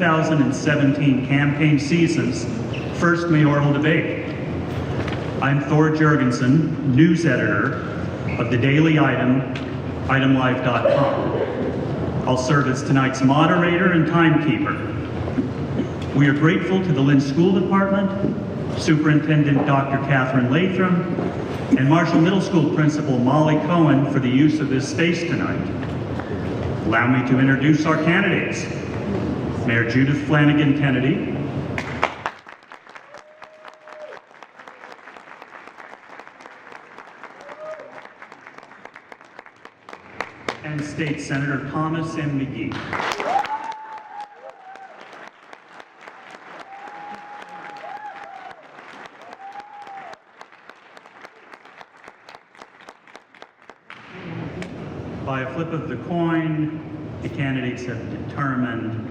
2017 campaign season's first mayoral debate. I'm Thor Jurgensen, news editor of the Daily Item, itemlive.com. I'll serve as tonight's moderator and timekeeper. We are grateful to the Lynn School Department, Superintendent Dr. Catherine Latham, and Marshall Middle School Principal Molly Cohen for the use of this space tonight. Allow me to introduce our candidates. Mayor Judith Flanagan Kennedy, and State Senator Thomas M. Mcgee. By a flip of the coin, the candidates have determined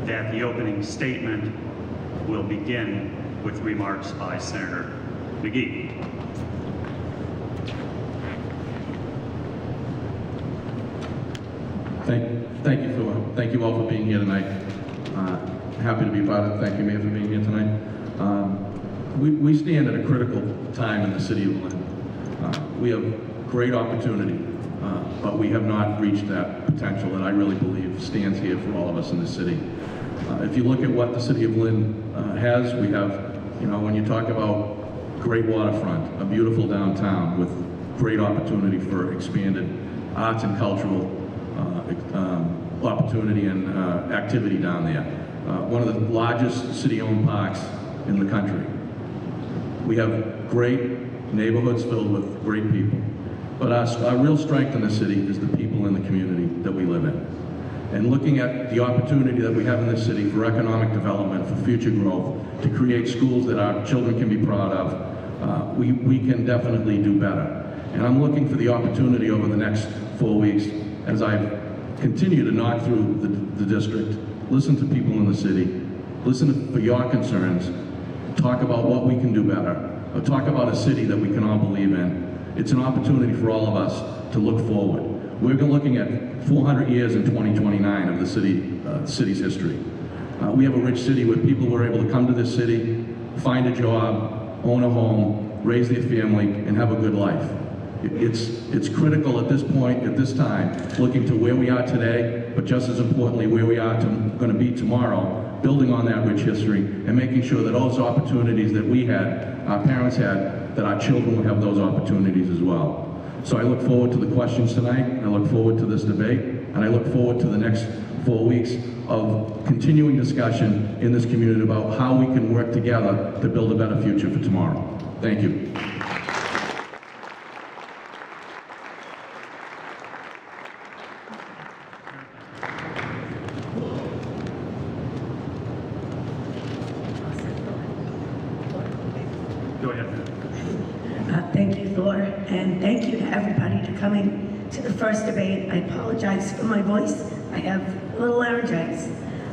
that the opening statement will begin with remarks by Senator Mcgee. Thank you, Thor. Thank you all for being here tonight. Happy to be part of it. Thank you, Mayor, for being here tonight. We stand at a critical time in the city of Lynn. We have great opportunity, but we have not reached that potential that I really believe stands here for all of us in the city. If you look at what the city of Lynn has, we have, when you talk about great waterfront, a beautiful downtown with great opportunity for expanded arts and cultural opportunity and activity down there. One of the largest city-owned parks in the country. We have great neighborhoods filled with great people. But our real strength in the city is the people in the community that we live in. And looking at the opportunity that we have in this city for economic development, for future growth, to create schools that our children can be proud of, we can definitely do better. And I'm looking for the opportunity over the next 4 weeks as I continue to knock through the district, listen to people in the city, listen for your concerns, talk about what we can do better, or talk about a city that we can all believe in. It's an opportunity for all of us to look forward. We're looking at 400 years in 2029 of the city's history. We have a rich city where people were able to come to this city, find a job, own a home, raise their family, and have a good life. It's critical at this point, at this time, looking to where we are today, but just as importantly, where we are going to be tomorrow, building on that rich history, and making sure that those opportunities that we had, our parents had, that our children will have those opportunities as well. So I look forward to the questions tonight, I look forward to this debate, and I look forward to the next 4 weeks of continuing discussion in this community about how we can work together to build a better future for tomorrow. Thank you. Go ahead. Thank you, Thor, and thank you to everybody for coming to the first debate. I apologize for my voice. I have a little laryngitis.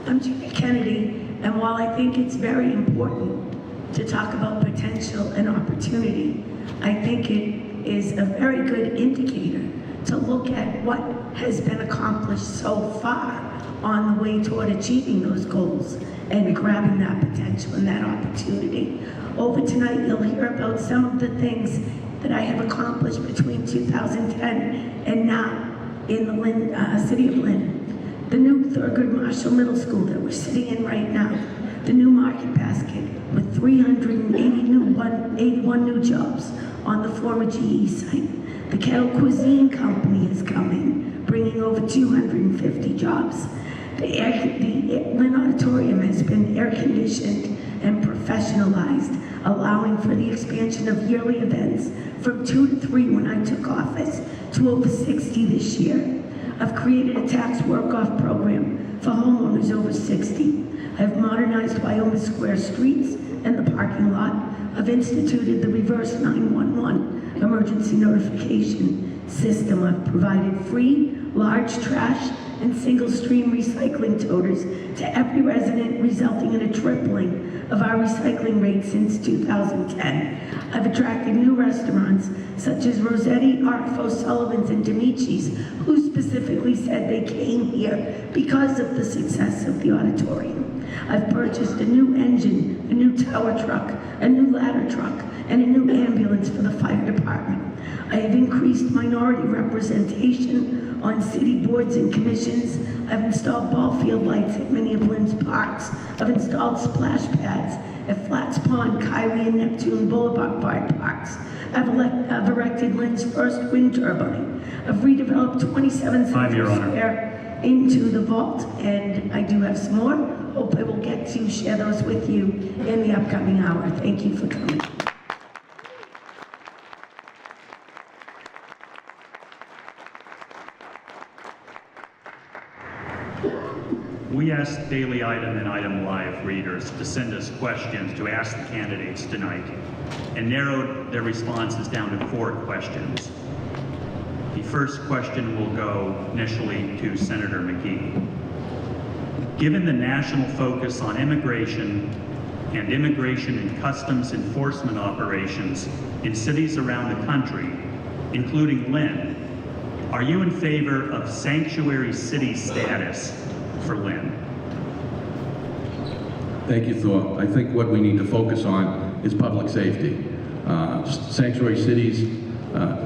I'm Judith Kennedy, and while I think it's very important to talk about potential and opportunity, I think it is a very good indicator to look at what has been accomplished so far on the way toward achieving those goals and grabbing that potential and that opportunity. Over tonight, you'll hear about some of the things that I have accomplished between 2010 and now in the city of Lynn. The new Thurgood Marshall Middle School that we're sitting in right now, the new Market Basket with 381 new jobs on the former GE site. The Kettle Cuisine Company is coming, bringing over 250 jobs. The Lynn Auditorium has been air-conditioned and professionalized, allowing for the expansion of yearly events from 2 to 3 when I took office to over 60 this year. I've created a tax work-off program for homeowners over 60. I've modernized Wyoming Square streets and the parking lot. I've instituted the reverse 911 emergency notification system. I've provided free, large trash and single-stream recycling toters to every resident, resulting in a tripling of our recycling rate since 2010. I've attracted new restaurants such as Rossetti, Artful, Sullivan's, and Demici's, who specifically said they came here because of the success of the auditorium. I've purchased a new engine, a new tower truck, a new ladder truck, and a new ambulance for the fire department. I have increased minority representation on city boards and commissions. I've installed ball field lights at many of Lynn's parks. I've installed splash pads at Flats Pond, Kylie, and Neptune Boulevard parks. I've erected Lynn's first wind turbine. I've redeveloped 27 Central Square into the vault, and I do have some more. Hope I will get to share those with you in the upcoming hour. Thank you for coming. We asked Daily Item and Item Live readers to send us questions to ask the candidates tonight, and narrowed their responses down to 4 questions. The first question will go initially to Senator Mcgee. Given the national focus on immigration and immigration and customs enforcement operations in cities around the country, including Lynn, are you in favor of sanctuary city status for Lynn? Thank you, Thor. I think what we need to focus on is public safety. Sanctuary cities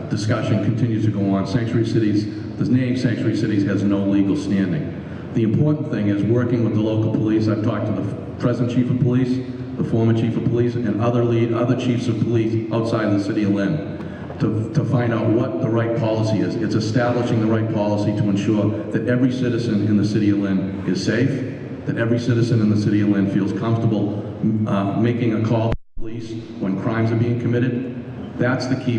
discussion continues to go on. Sanctuary cities, the name sanctuary cities has no legal standing. The important thing is working with the local police. I've talked to the present chief of police, the former chief of police, and other chiefs of police outside of the city of Lynn to find out what the right policy is. It's establishing the right policy to ensure that every citizen in the city of Lynn is safe, that every citizen in the city of Lynn feels comfortable making a call to the police when crimes are being committed. That's the key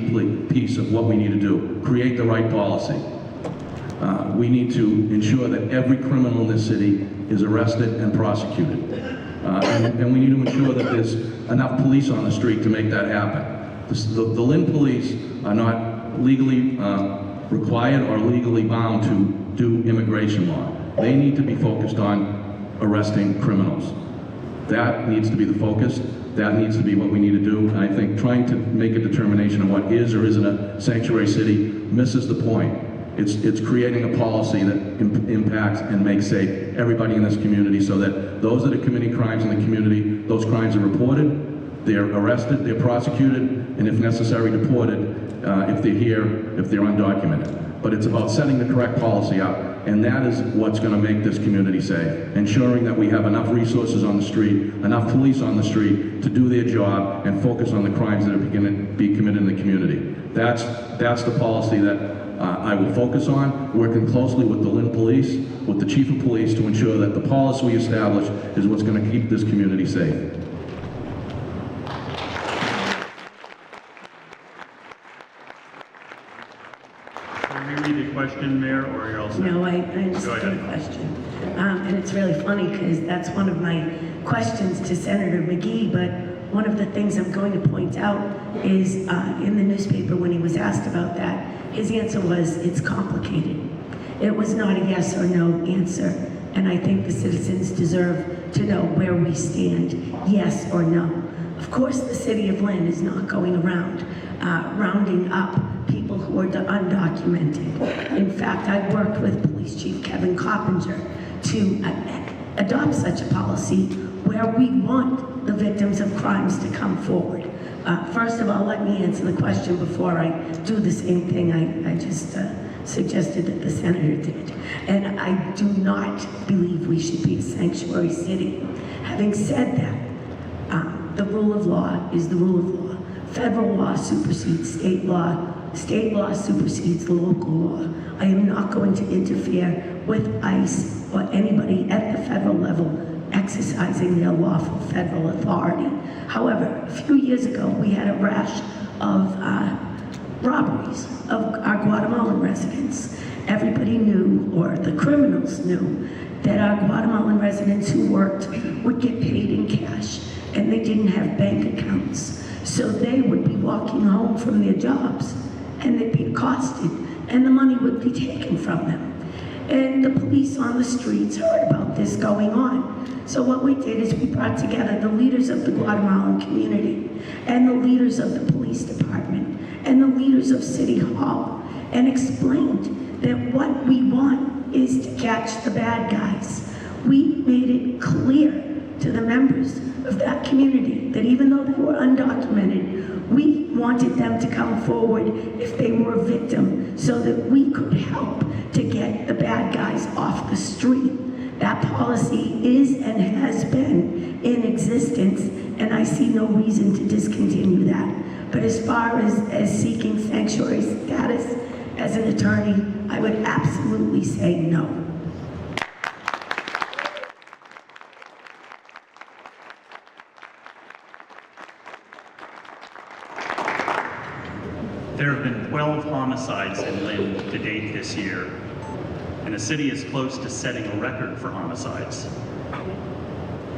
piece of what we need to do, create the right policy. We need to ensure that every criminal in this city is arrested and prosecuted. And we need to ensure that there's enough police on the street to make that happen. The Lynn police are not legally required or legally bound to do immigration law. They need to be focused on arresting criminals. That needs to be the focus. That needs to be what we need to do. And I think trying to make a determination of what is or isn't a sanctuary city misses the point. It's creating a policy that impacts and makes safe everybody in this community so that those that are committing crimes in the community, those crimes are reported, they're arrested, they're prosecuted, and if necessary, deported if they're here, if they're undocumented. But it's about setting the correct policy up, and that is what's going to make this community safe. Ensuring that we have enough resources on the street, enough police on the street to do their job and focus on the crimes that are beginning to be committed in the community. That's the policy that I will focus on, working closely with the Lynn Police, with the Chief of Police to ensure that the policy we establish is what's going to keep this community safe. Can we read the question, Mayor, or you're all set? No, I understood the question. And it's really funny because that's one of my questions to Senator Mcgee, but one of the things I'm going to point out is in the newspaper when he was asked about that, his answer was, it's complicated. It was not a yes or no answer, and I think the citizens deserve to know where we stand, yes or no. Of course, the city of Lynn is not going around rounding up people who are undocumented. In fact, I worked with Police Chief Kevin Coppinger to adopt such a policy where we want the victims of crimes to come forward. First of all, let me answer the question before I do the same thing I just suggested that the senator did. And I do not believe we should be a sanctuary city. Having said that, the rule of law is the rule of law. Federal law supersedes state law. State law supersedes the local law. I am not going to interfere with ICE or anybody at the federal level exercising their lawful federal authority. However, a few years ago, we had a rash of robberies of our Guatemalan residents. Everybody knew, or the criminals knew, that our Guatemalan residents who worked would get paid in cash, and they didn't have bank accounts. So they would be walking home from their jobs, and they'd be accosted, and the money would be taken from them. And the police on the streets heard about this going on. So what we did is we brought together the leaders of the Guatemalan community and the leaders of the police department and the leaders of City Hall and explained that what we want is to catch the bad guys. We made it clear to the members of that community that even though they were undocumented, we wanted them to come forward if they were a victim so that we could help to get the bad guys off the street. That policy is and has been in existence, and I see no reason to discontinue that. But as far as seeking sanctuary status as an attorney, I would absolutely say no. There have been 12 homicides in Lynn to date this year, and the city is close to setting a record for homicides.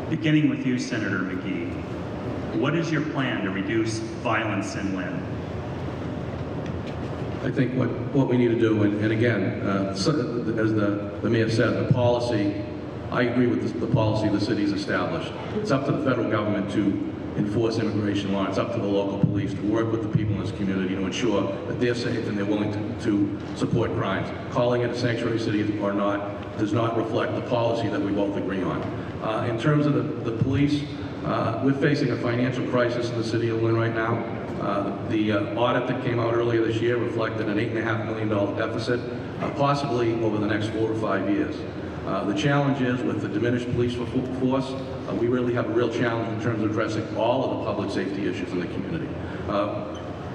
Beginning with you, Senator Mcgee, what is your plan to reduce violence in Lynn? I think what we need to do, and again, as the mayor said, the policy, I agree with the policy the city's established. It's up to the federal government to enforce immigration law. It's up to the local police to work with the people in this community to ensure that they're safe and they're willing to support crimes. Calling it a sanctuary city or not does not reflect the policy that we both agree on. In terms of the police, we're facing a financial crisis in the city of Lynn right now. The audit that came out earlier this year reflected an $8.5 million deficit, possibly over the next 4 or 5 years. The challenge is with the diminished police force, we really have a real challenge in terms of addressing all of the public safety issues in the community.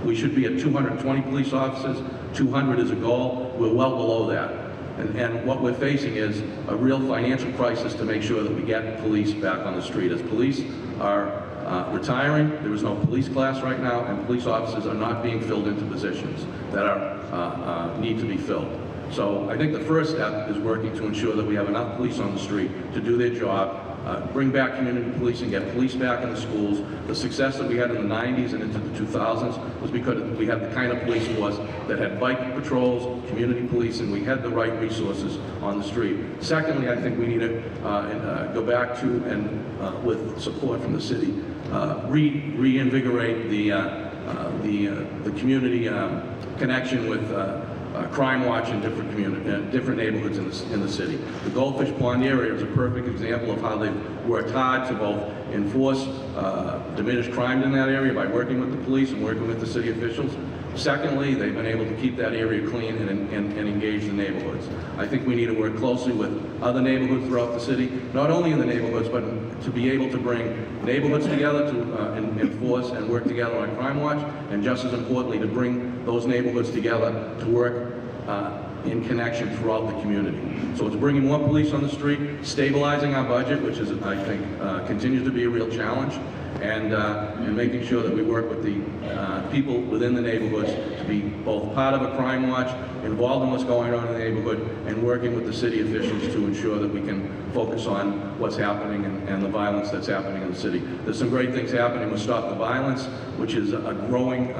We should be at 220 police officers, 200 is a goal, we're well below that. And what we're facing is a real financial crisis to make sure that we get police back on the street. As police are retiring, there is no police class right now, and police officers are not being filled into positions that are need to be filled. So I think the first step is working to ensure that we have enough police on the street to do their job, bring back community policing, get police back in the schools. The success that we had in the 90s and into the 2000s was because we had the kind of police force that had bike patrols, community police, and we had the right resources on the street. Secondly, I think we need to go back to, and with support from the city, reinvigorate the community connection with Crime Watch in different neighborhoods in the city. The Goldfish Pond area is a perfect example of how they've worked hard to both enforce diminished crime in that area by working with the police and working with the city officials. Secondly, they've been able to keep that area clean and engage the neighborhoods. I think we need to work closely with other neighborhoods throughout the city, not only in the neighborhoods, but to be able to bring neighborhoods together to enforce and work together on Crime Watch, and just as importantly, to bring those neighborhoods together to work in connection throughout the community. So it's bringing more police on the street, stabilizing our budget, which is, I think, continues to be a real challenge, and making sure that we work with the people within the neighborhoods to be both part of a crime watch, involved in what's going on in the neighborhood, and working with the city officials to ensure that we can focus on what's happening and the violence that's happening in the city. There's some great things happening with Stop the Violence, which is a growing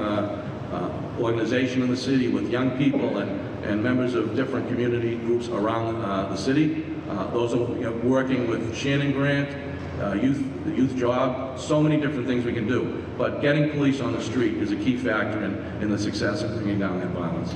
organization in the city with young people and members of different community groups around the city. Those are working with Shannon Grant, the youth job, so many different things we can do. But getting police on the street is a key factor in the success of bringing down that violence.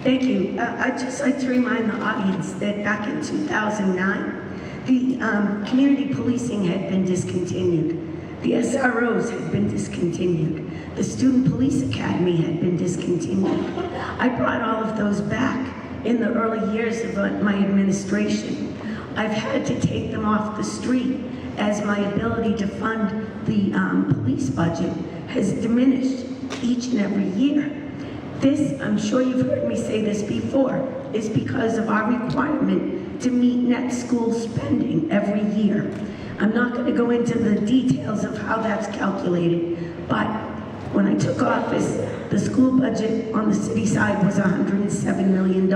Thank you. I'd just like to remind the audience that back in 2009, the community policing had been discontinued. The SROs had been discontinued. The Student Police Academy had been discontinued. I brought all of those back in the early years of my administration. I've had to take them off the street as my ability to fund the police budget has diminished each and every year. This, I'm sure you've heard me say this before, is because of our requirement to meet net school spending every year. I'm not going to go into the details of how that's calculated, but when I took office, the school budget on the city side was $107 million.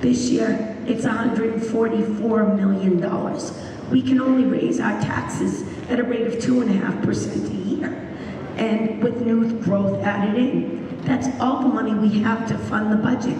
This year, it's $144 million. We can only raise our taxes at a rate of 2.5% a year, and with new growth added in. That's all the money we have to fund the budget.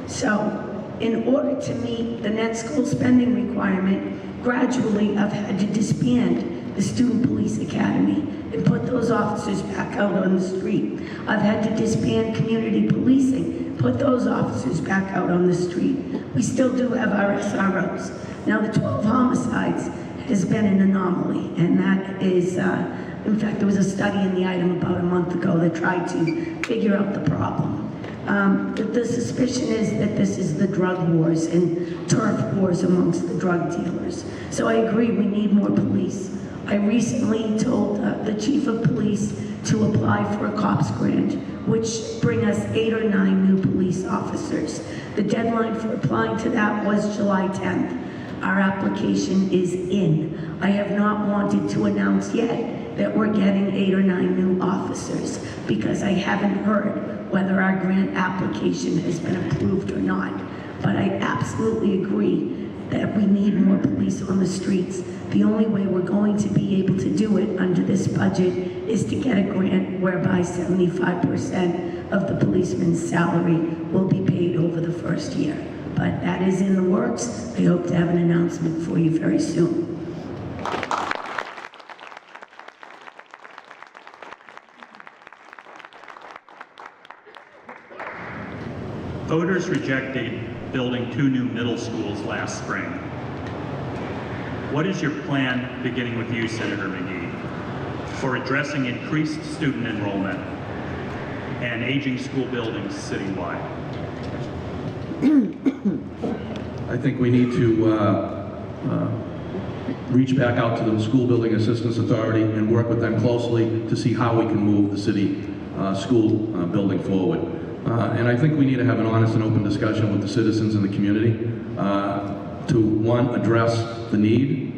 So, in order to meet the net school spending requirement, gradually I've had to disband the Student Police Academy and put those officers back out on the street. I've had to disband community policing, put those officers back out on the street. We still do have our SROs. Now the 12 homicides has been an anomaly, and that is, in fact, there was a study in the item about a month ago that tried to figure out the problem. The suspicion is that this is the drug wars and turf wars amongst the drug dealers. So I agree, we need more police. I recently told the chief of police to apply for a COPS grant, which bring us 8 or 9 new police officers. The deadline for applying to that was July 10th. Our application is in. I have not wanted to announce yet that we're getting 8 or 9 new officers because I haven't heard whether our grant application has been approved or not. But I absolutely agree that we need more police on the streets. The only way we're going to be able to do it under this budget is to get a grant whereby 75% of the policeman's salary will be paid over the first year. But that is in the works. I hope to have an announcement for you very soon. Voters rejected building 2 new middle schools last spring. What is your plan, beginning with you, Senator Mcgee, for addressing increased student enrollment and aging school buildings citywide? I think we need to reach back out to the School Building Assistance Authority and work with them closely to see how we can move the city school building forward. And I think we need to have an honest and open discussion with the citizens in the community to, one, address the need,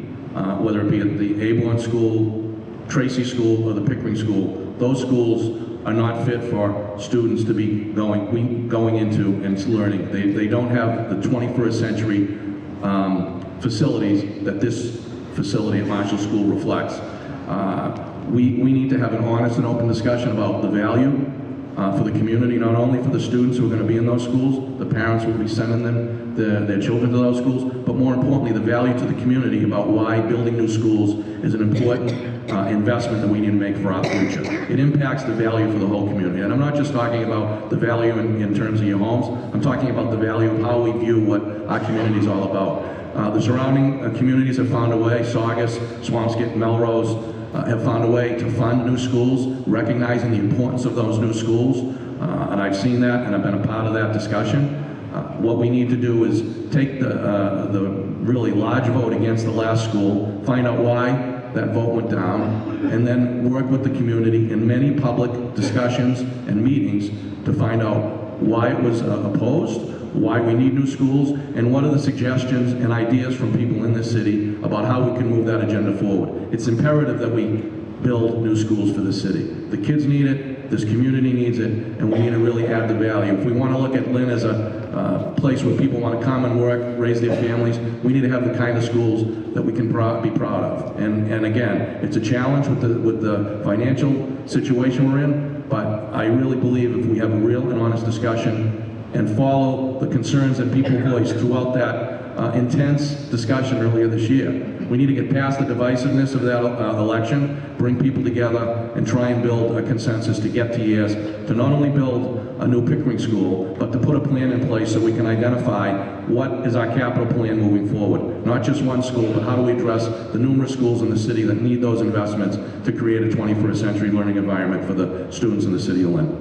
whether it be at the Aborn School, Tracy School, or the Pickering School. Those schools are not fit for students to be going into and learning. They don't have the 21st century facilities that this facility at Marshall School reflects. We need to have an honest and open discussion about the value for the community, not only for the students who are going to be in those schools, the parents who will be sending them, their children to those schools, but more importantly, the value to the community about why building new schools is an important investment that we need to make for our future. It impacts the value for the whole community. And I'm not just talking about the value in terms of your homes, I'm talking about the value of how we view what our community is all about. The surrounding communities have found a way, Saugus, Swampscott, Melrose, have found a way to fund new schools, recognizing the importance of those new schools, and I've seen that and I've been a part of that discussion. What we need to do is take the really large vote against the last school, find out why that vote went down, and then work with the community in many public discussions and meetings to find out why it was opposed, why we need new schools, and what are the suggestions and ideas from people in this city about how we can move that agenda forward. It's imperative that we build new schools for the city. The kids need it, this community needs it, and we need to really add the value. If we want to look at Lynn as a place where people want to come and work, raise their families, we need to have the kind of schools that we can be proud of. And again, it's a challenge with the financial situation we're in, but I really believe if we have a real and honest discussion and follow the concerns that people voiced throughout that intense discussion earlier this year. We need to get past the divisiveness of that election, bring people together, and try and build a consensus to get to years, to not only build a new Pickering school, but to put a plan in place so we can identify what is our capital plan moving forward. Not just one school, but how do we address the numerous schools in the city that need those investments to create a 21st century learning environment for the students in the city of Lynn.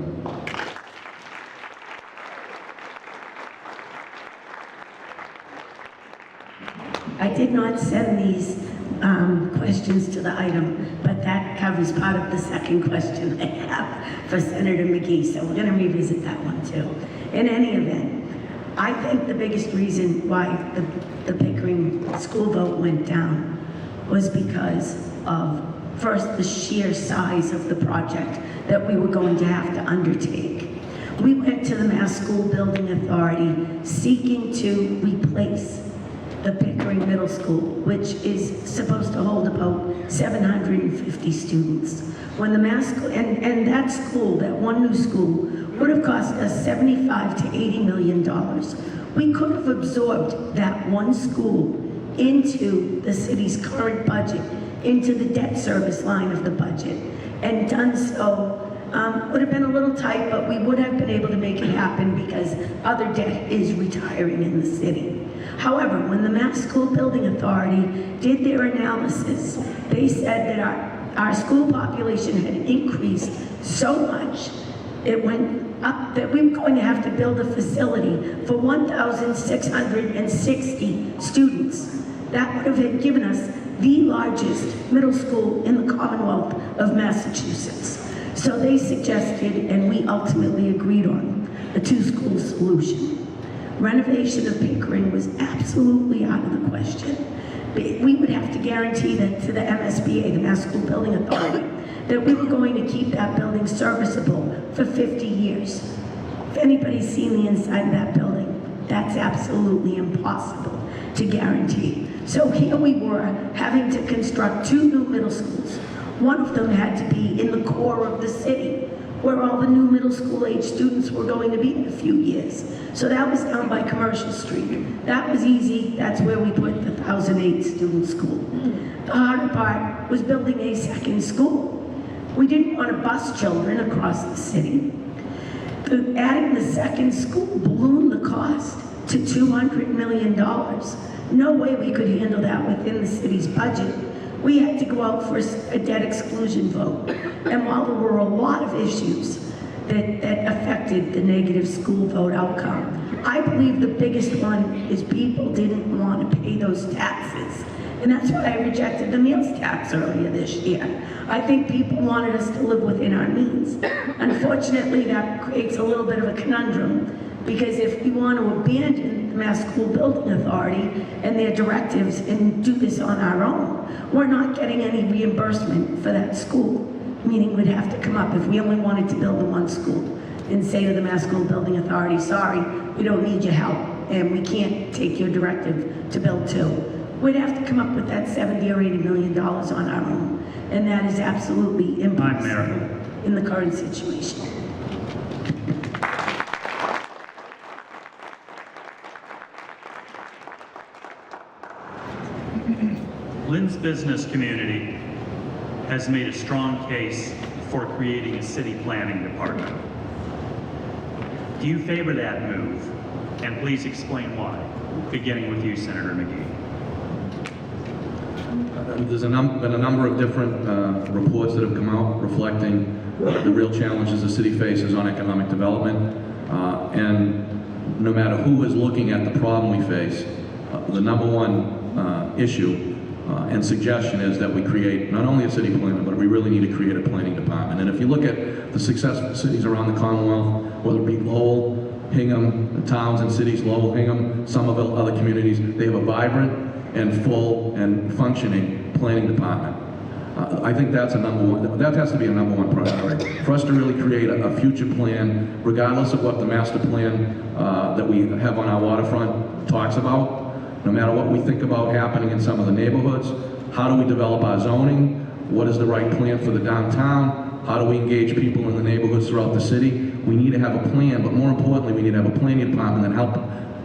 I did not send these questions to the item, but that covers part of the second question I have for Senator Mcgee, so we're going to revisit that one too. In any event, I think the biggest reason why the Pickering school vote went down was because of, first, the sheer size of the project that we were going to have to undertake. We went to the Mass School Building Authority seeking to replace the Pickering Middle School, which is supposed to hold about 750 students. When the mass school, and that school, that one new school, would have cost us $75 to $80 million. We could have absorbed that one school into the city's current budget, into the debt service line of the budget, and done so. Would have been a little tight, but we would have been able to make it happen because other debt is retiring in the city. However, when the Mass School Building Authority did their analysis, they said that our school population had increased so much, it went up that we were going to have to build a facility for 1,660 students. That would have given us the largest middle school in the Commonwealth of Massachusetts. So they suggested, and we ultimately agreed on, a two-school solution. Renovation of Pickering was absolutely out of the question. We would have to guarantee that to the MSBA, the Mass School Building Authority, that we were going to keep that building serviceable for 50 years. If anybody's seen the inside of that building, that's absolutely impossible to guarantee. So here we were having to construct two new middle schools. One of them had to be in the core of the city, where all the new middle school age students were going to be in a few years. So that was down by Commercial Street. That was easy. That's where we put the 1,008 student school. The harder part was building a second school. We didn't want to bus children across the city. Adding the second school ballooned the cost to $200 million. No way we could handle that within the city's budget. We had to go out for a debt exclusion vote. And while there were a lot of issues that affected the negative school vote outcome, I believe the biggest one is people didn't want to pay those taxes. And that's why I rejected the meals tax earlier this year. I think people wanted us to live within our means. Unfortunately, that creates a little bit of a conundrum, because if we want to abandon the Mass School Building Authority and their directives and do this on our own, we're not getting any reimbursement for that school, meaning we'd have to come up, if we only wanted to build the one school, and say to the Mass School Building Authority, sorry, we don't need your help, and we can't take your directive to build two. We'd have to come up with that $70 or $80 million on our own, and that is absolutely impossible in the current situation. Lynn's business community has made a strong case for creating a city planning department. Do you favor that move? And please explain why, beginning with you, Senator Mcgee. There's been a number of different reports that have come out reflecting the real challenges the city faces on economic development. And no matter who is looking at the problem we face, the number one issue and suggestion is that we create not only a city planner, but we really need to create a planning department. And if you look at the successful cities around the Commonwealth, whether it be Lowell, Hingham, the towns and cities, Lowell, Hingham, some of the other communities, they have a vibrant and full and functioning planning department. I think that's a number one, that has to be a number one priority. For us to really create a future plan, regardless of what the master plan that we have on our waterfront talks about, no matter what we think about happening in some of the neighborhoods, how do we develop our zoning? What is the right plan for the downtown? How do we engage people in the neighborhoods throughout the city? We need to have a plan, but more importantly, we need to have a planning department that help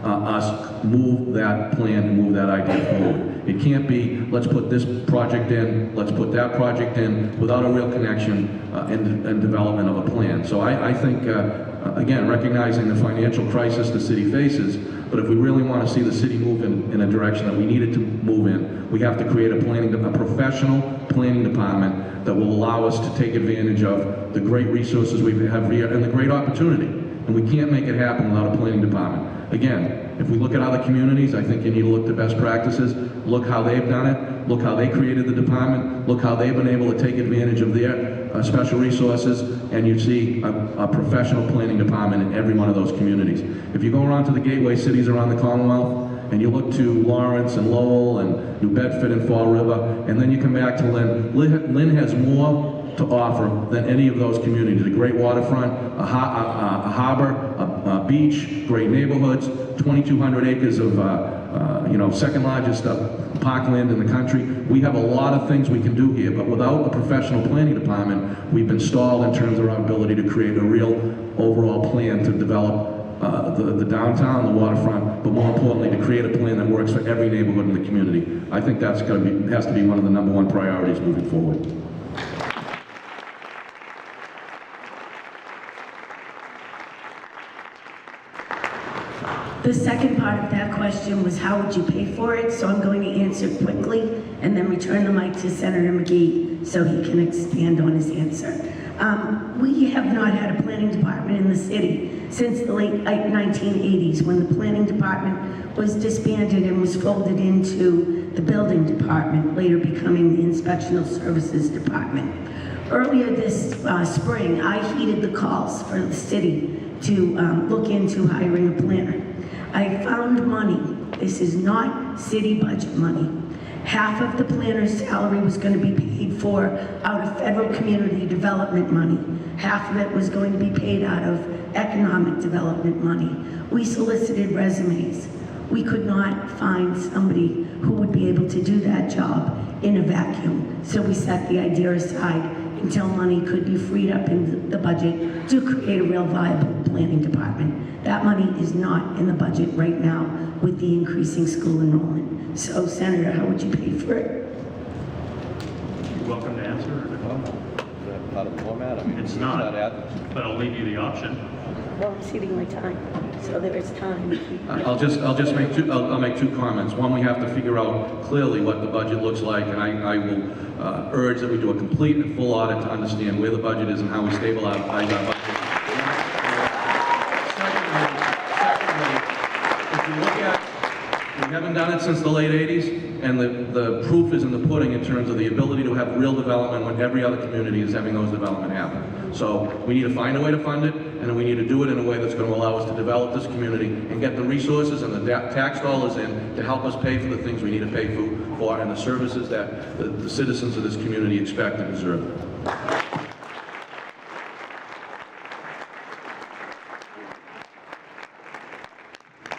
us move that plan and move that idea forward. It can't be, let's put this project in, let's put that project in, without a real connection and development of a plan. So I think, again, recognizing the financial crisis the city faces, but if we really want to see the city move in a direction that we need it to move in, we have to create a professional planning department that will allow us to take advantage of the great resources we have here and the great opportunity. And we can't make it happen without a planning department. Again, if we look at other communities, I think you need to look to best practices, look how they've done it, look how they created the department, look how they've been able to take advantage of their special resources, and you see a professional planning department in every one of those communities. If you go around to the gateway cities around the Commonwealth, and you look to Lawrence and Lowell and New Bedford and Fall River, and then you come back to Lynn, Lynn has more to offer than any of those communities. A great waterfront, a harbor, a beach, great neighborhoods, 2,200 acres of second largest parkland in the country. We have a lot of things we can do here, but without a professional planning department, we've been stalled in terms of our ability to create a real overall plan to develop the downtown, the waterfront, but more importantly, to create a plan that works for every neighborhood in the community. I think that's has to be one of the #1 priorities moving forward. The second part of that question was how would you pay for it? So I'm going to answer quickly and then return the mic to Senator Mcgee so he can expand on his answer. We have not had a planning department in the city since the late 1980s, when the planning department was disbanded and was folded into the building department, later becoming the inspectional services department. Earlier this spring, I heeded the calls for the city to look into hiring a planner. I found money. This is not city budget money. Half of the planner's salary was going to be paid for out of federal community development money. Half of it was going to be paid out of economic development money. We solicited resumes. We could not find somebody who would be able to do that job in a vacuum. So we set the idea aside until money could be freed up in the budget to create a real viable planning department. That money is not in the budget right now with the increasing school enrollment. So, Senator, how would you pay for it? You're welcome to answer. Is that part of the format? I mean, It's not, added. but I'll leave you the option. Well, I'm ceding my time, so there is time. I'll make two comments. One, we have to figure out clearly what the budget looks like, and I will urge that we do a complete and full audit to understand where the budget is and how we stabilize our budget. Secondly, if you look at, we haven't done it since the late 80s, and the proof is in the pudding in terms of the ability to have real development when every other community is having those development happen. So we need to find a way to fund it, and we need to do it in a way that's going to allow us to develop this community and get the resources and the tax dollars in to help us pay for the things we need to pay for and the services that the citizens of this community expect and deserve.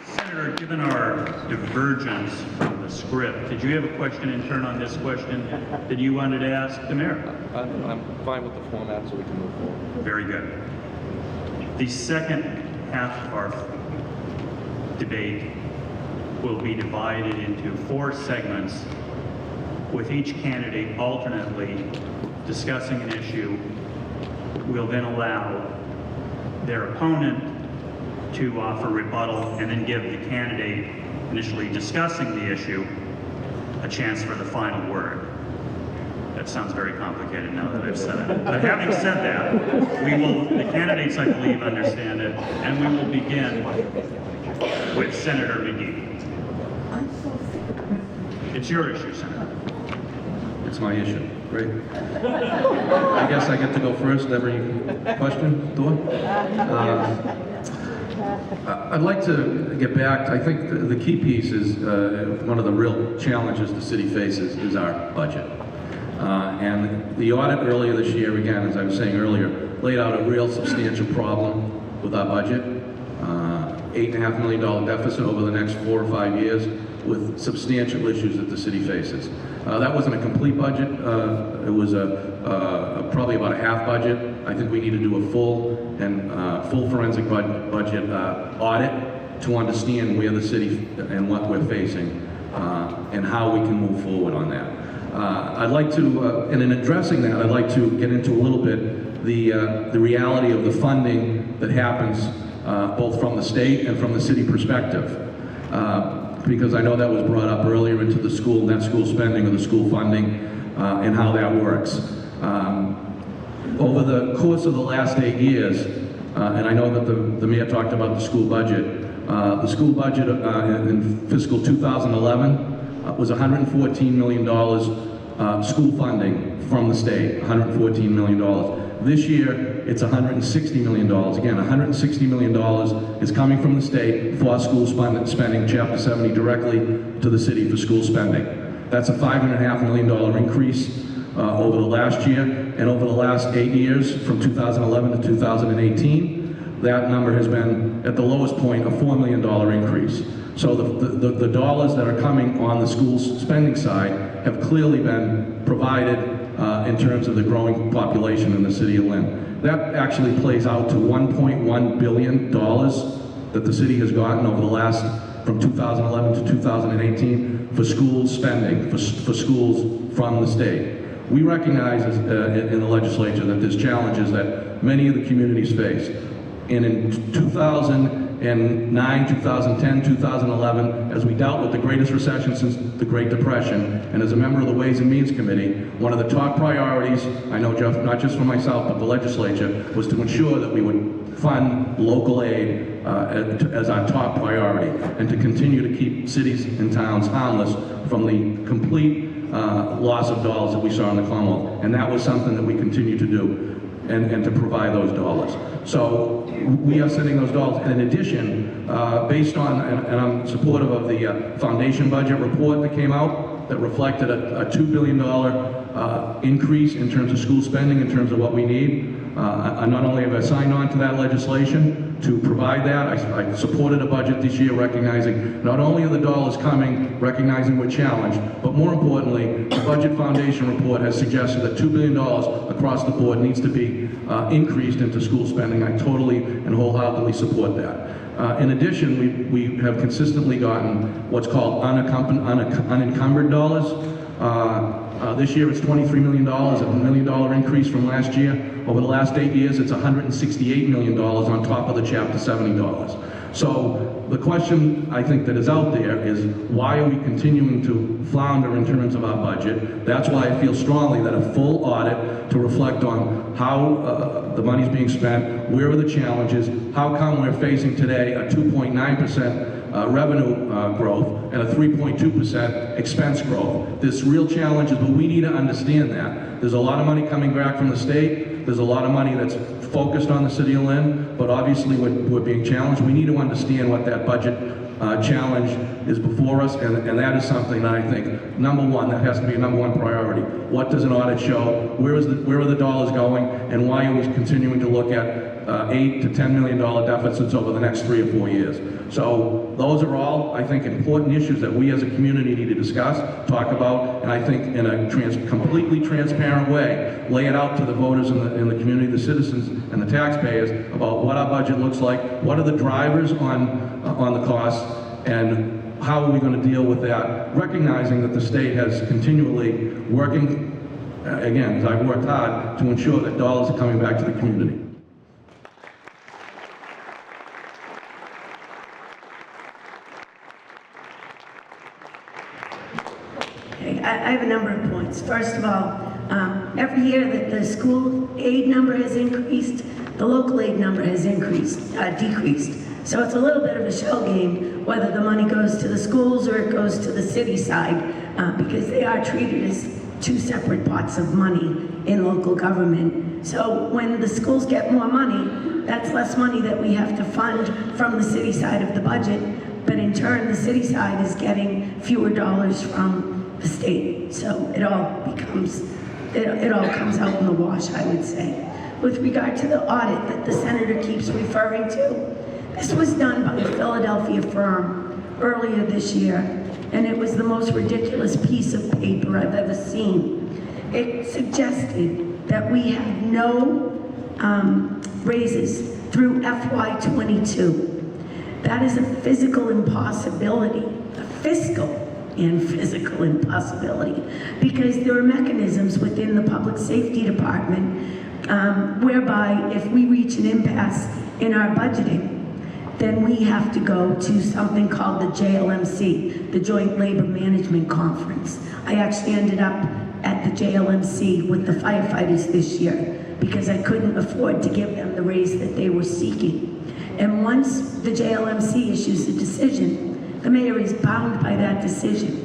Senator, given our divergence from the script, did you have a question in turn on this question that you wanted to ask the mayor? I'm fine with the format, so we can move forward. Very good. The second half of our debate will be divided into 4 segments, with each candidate alternately discussing an issue. We'll then allow their opponent to offer rebuttal and then give the candidate initially discussing the issue a chance for the final word. That sounds very complicated now that I've said it. But having said that, the candidates, I believe, understand it, and we will begin with Senator Mcgee. It's your issue, Senator. It's my issue. Great. I guess I get to go first. Every question, Thor? I'd like to get back. I think the key piece is one of the real challenges the city faces is our budget. And the audit earlier this year, again, as I was saying earlier, laid out a real substantial problem with our budget. $8.5 million deficit over the next 4 or 5 years with substantial issues that the city faces. That wasn't a complete budget. It was probably about a half budget. I think we need to do a full forensic budget audit to understand where the city and what we're facing and how we can move forward on that. I'd like to, and in addressing that, I'd like to get into a little bit the reality of the funding that happens both from the state and from the city perspective. Because I know that was brought up earlier into the school, net school spending or the school funding and how that works. Over the course of the last 8 years, and I know that the mayor talked about the school budget in fiscal 2011 was $114 million school funding from the state, $114 million. This year, it's $160 million. Again, $160 million is coming from the state for school spending, Chapter 70, directly to the city for school spending. That's a $5.5 million increase over the last year, and over the last 8 years, from 2011 to 2018, that number has been, at the lowest point, a $4 million increase. So the dollars that are coming on the school's spending side have clearly been provided in terms of the growing population in the city of Lynn. That actually plays out to $1.1 billion that the city has gotten over the last, from 2011 to 2018, for school spending, for schools from the state. We recognize in the legislature that there's challenges that many of the communities face. And in 2009, 2010, 2011, as we dealt with the greatest recession since the Great Depression, and as a member of the Ways and Means Committee, one of the top priorities, I know not just for myself, but the legislature, was to ensure that we would fund local aid as our top priority, and to continue to keep cities and towns harmless from the complete loss of dollars that we saw in the Commonwealth. And that was something that we continue to do, and to provide those dollars. So we are sending those dollars. And in addition, based on, and I'm supportive of the foundation budget report that came out that reflected a $2 billion increase in terms of school spending, in terms of what we need. Not only have I signed on to that legislation to provide that, I supported a budget this year recognizing not only are the dollars coming, recognizing we're challenged, but more importantly, the Budget Foundation report has suggested that $2 billion across the board needs to be increased into school spending. I totally and wholeheartedly support that. In addition, we have consistently gotten what's called unencumbered dollars. This year it's $23 million, a $1 million increase from last year. Over the last 8 years, it's $168 million on top of the Chapter 70 dollars. So the question I think that is out there is, why are we continuing to flounder in terms of our budget? That's why I feel strongly that a full audit to reflect on how the money's being spent, where are the challenges, how come we're facing today a 2.9% revenue growth and a 3.2% expense growth. There's real challenges, but we need to understand that. There's a lot of money coming back from the state. There's a lot of money that's focused on the city of Lynn, but obviously we're being challenged. We need to understand what that budget challenge is before us, and that is something that I think, number one, that has to be a number one priority. What does an audit show? Where are the dollars going? And why are we continuing to look at $8 to $10 million deficits over the next 3 or 4 years? So those are all, I think, important issues that we as a community need to discuss, talk about, and I think in a completely transparent way, lay it out to the voters in the community, the citizens and the taxpayers, about what our budget looks like, what are the drivers on the costs, and how are we going to deal with that, recognizing that the state has continually working, again, as I've worked hard, to ensure that dollars are coming back to the community. I have a number of points. First of all, every year that the school aid number has increased, the local aid number has decreased. So it's a little bit of a shell game whether the money goes to the schools or it goes to the city side, because they are treated as two separate pots of money in local government. So when the schools get more money, that's less money that we have to fund from the city side of the budget, but in turn the city side is getting fewer dollars from the state. So it all comes out in the wash, I would say. With regard to the audit that the senator keeps referring to, this was done by a Philadelphia firm earlier this year, and it was the most ridiculous piece of paper I've ever seen. It suggested that we had no raises through FY22. That is a physical impossibility, a fiscal and physical impossibility, because there are mechanisms within the Public Safety Department whereby if we reach an impasse in our budgeting, then we have to go to something called the JLMC, the Joint Labor Management Conference. I actually ended up at the JLMC with the firefighters this year because I couldn't afford to give them the raise that they were seeking. And once the JLMC issues a decision, the mayor is bound by that decision.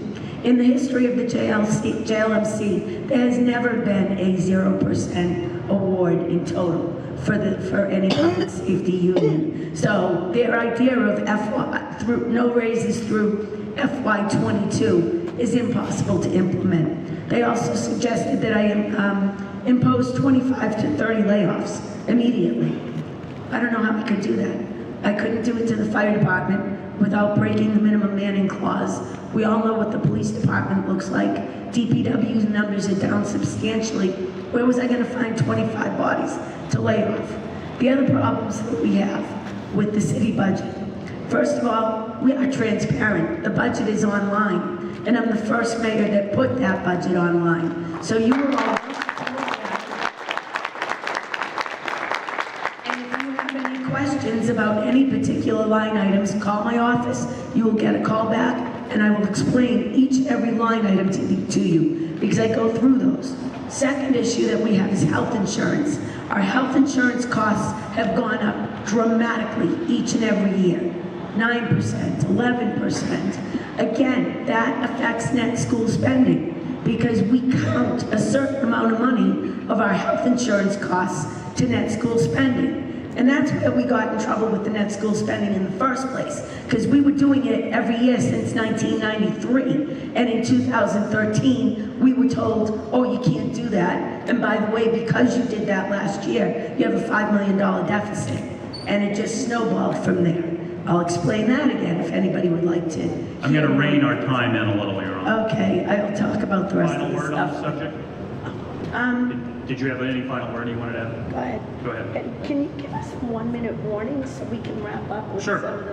In the history of the JLMC, there has never been a 0% award in total for any public safety union. So their idea of no raises through FY22 is impossible to implement. They also suggested that I impose 25 to 30 layoffs immediately. I don't know how we could do that. I couldn't do it to the fire department. without breaking the minimum manning clause. We all know what the police department looks like. DPW's numbers are down substantially. Where was I gonna find 25 bodies to lay off? The other problems that we have with the city budget. First of all, we are transparent. The budget is online, and I'm the first mayor that put that budget online. So you were all questions about any particular line items, call my office. You will get a call back, and I will explain each and every line item to you, because I go through those. Second issue that we have is health insurance. Our health insurance costs have gone up dramatically each and every year. 9%, 11%. Again, that affects net school spending, because we count a certain amount of money of our health insurance costs to net school spending. And that's where we got in trouble with the net school spending in the first place, because we were doing it every year since 1993. And in 2013, we were told, oh, you can't do that. And by the way, because you did that last year, you have a $5 million deficit. And it just snowballed from there. I'll explain that again if anybody would like to. I'm going to rein our time in a little, Your Honor. Okay, I'll talk about the rest Final of the word on the stuff. subject? Did you have any final word you wanted to add? Go ahead. Go ahead. And can you give us 1 minute warning so we can wrap up with Sure. some of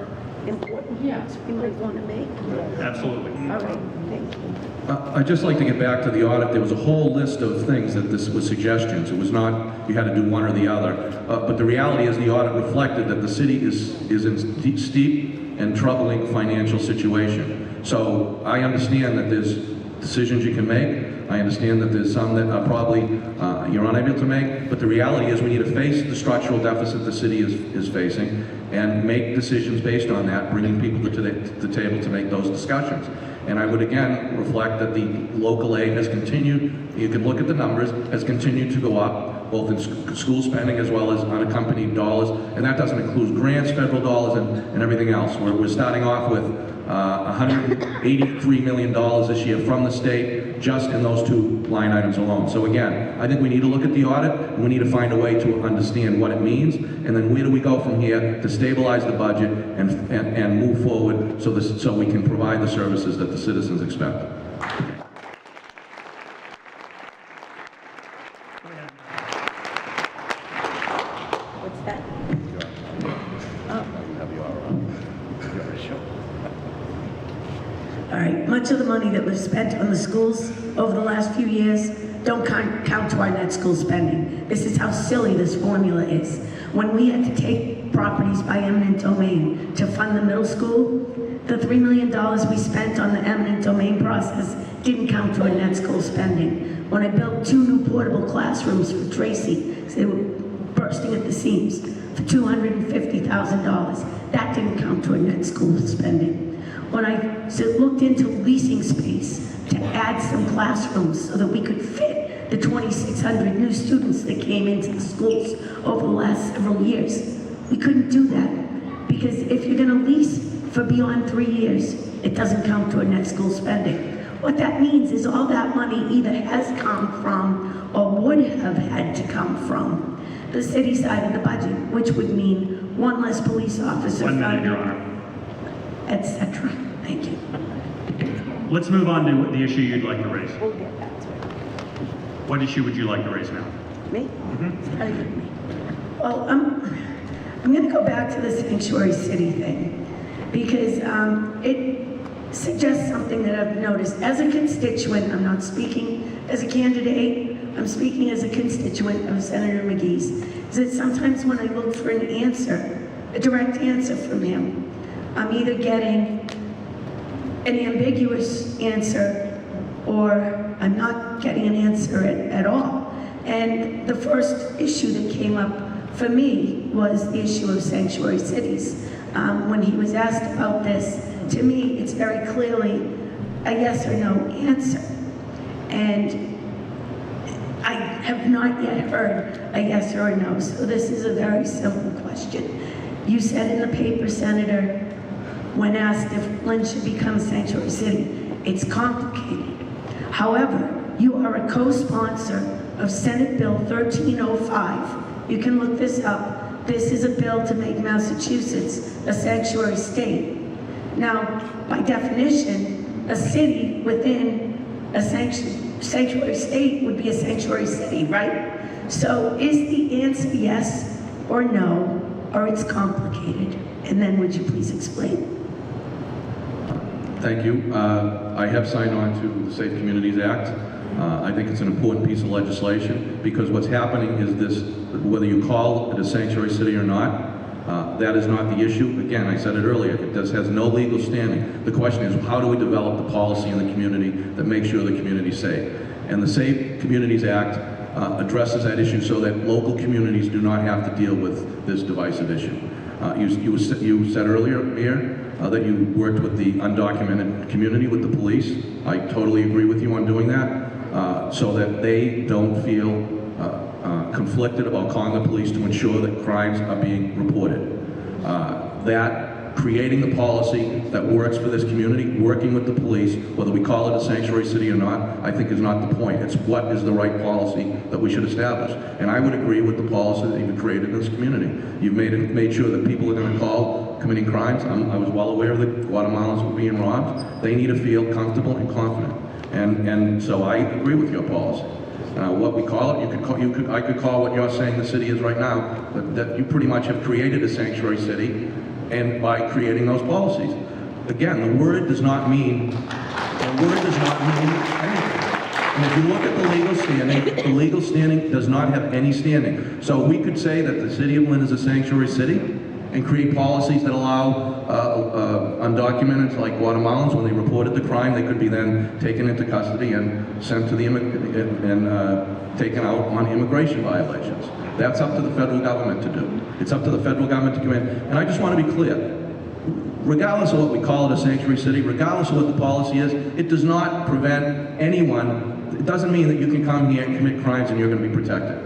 the important points we might want to make? Absolutely. All right, thank you. I'd just like to get back to the audit. There was a whole list of things that this was suggestions. It was not you had to do one or the other. But the reality is the audit reflected that the city is in steep and troubling financial situation. So I understand that there's decisions you can make. I understand that there's some that are probably you're unable to make, but the reality is we need to face the structural deficit the city is facing and make decisions based on that, bringing people to the table to make those discussions. And I would again reflect that the local aid has continued, you can look at the numbers, has continued to go up, both in school spending as well as unaccompanied dollars, and that doesn't include grants, federal dollars, and everything else. We're starting off with $183 million this year from the state, just in those two line items alone. So again, I think we need to look at the audit, and we need to find a way to understand what it means, and then where do we go from here to stabilize the budget and move forward so we can provide the services that the citizens expect. What's that? All right, much of the money that was spent on the schools over the last few years don't count to our net school spending. This is how silly this formula is. When we had to take properties by eminent domain to fund the middle school, the $3 million we spent on the eminent domain process didn't count to our net school spending. When I built 2 new portable classrooms for Tracy, they were bursting at the seams, for $250,000, that didn't count to our net school spending. When I looked into leasing space to add some classrooms so that we could fit the 2,600 new students that came into the schools over the last several years, we couldn't do that. Because if you're gonna lease for beyond 3 years, it doesn't count to our net school spending. What that means is all that money either has come from or would have had to come from the city side of the budget, which would mean 1 less police officer. 1 minute, Your Honor. Etc. Thank you. Let's move on to the issue you'd like to raise. We'll get back to it. What issue would you like to raise now? Me? How do you? Well, I'm going to go back to the sanctuary city thing because it suggests something that I've noticed. As a constituent, I'm not speaking as a candidate, I'm speaking as a constituent of Senator Mcgee's, is that sometimes when I look for an answer, a direct answer from him, I'm either getting an ambiguous answer or I'm not getting an answer at all. And the first issue that came up for me was the issue of sanctuary cities. When he was asked about this, to me, it's very clearly a yes or no answer. And I have not yet heard a yes or a no, so this is a very simple question. You said in the paper, Senator, when asked if Lynn should become a sanctuary city, it's complicated. However, you are a co-sponsor of Senate Bill 1305. You can look this up. This is a bill to make Massachusetts a sanctuary state. Now, by definition, a city within a sanctuary state would be a sanctuary city, right? So is the answer yes or no, or it's complicated? And then would you please explain? Thank you. I have signed on to the Safe Communities Act. I think it's an important piece of legislation because what's happening is this, whether you call it a sanctuary city or not, that is not the issue. Again, I said it earlier, it has no legal standing. The question is, how do we develop the policy in the community that makes sure the community is safe? And the Safe Communities Act addresses that issue so that local communities do not have to deal with this divisive issue. You said earlier, Mayor, that you worked with the undocumented community, with the police. I totally agree with you on doing that, so that they don't feel conflicted about calling the police to ensure that crimes are being reported. Creating the policy that works for this community, working with the police, whether we call it a sanctuary city or not, I think is not the point. It's what is the right policy that we should establish. And I would agree with the policy that you've created in this community. You've made sure that people are going to call committing crimes. I was well aware that Guatemalans were being robbed. They need to feel comfortable and confident. And so I agree with your policy. What we call it, I could call what you're saying the city is right now, that you pretty much have created a sanctuary city, and by creating those policies. Again, the word does not mean anything. And if you look at the legal standing does not have any standing. So we could say that the city of Lynn is a sanctuary city and create policies that allow undocumented, like Guatemalans, when they reported the crime, they could be then taken into custody and sent to the taken out on immigration violations. That's up to the federal government to do. It's up to the federal government to come in. And I just want to be clear, regardless of what we call it a sanctuary city, regardless of what the policy is, it does not prevent anyone, it doesn't mean that you can come here and commit crimes and you're going to be protected.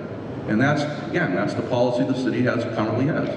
And that's, again, that's the policy the city currently has.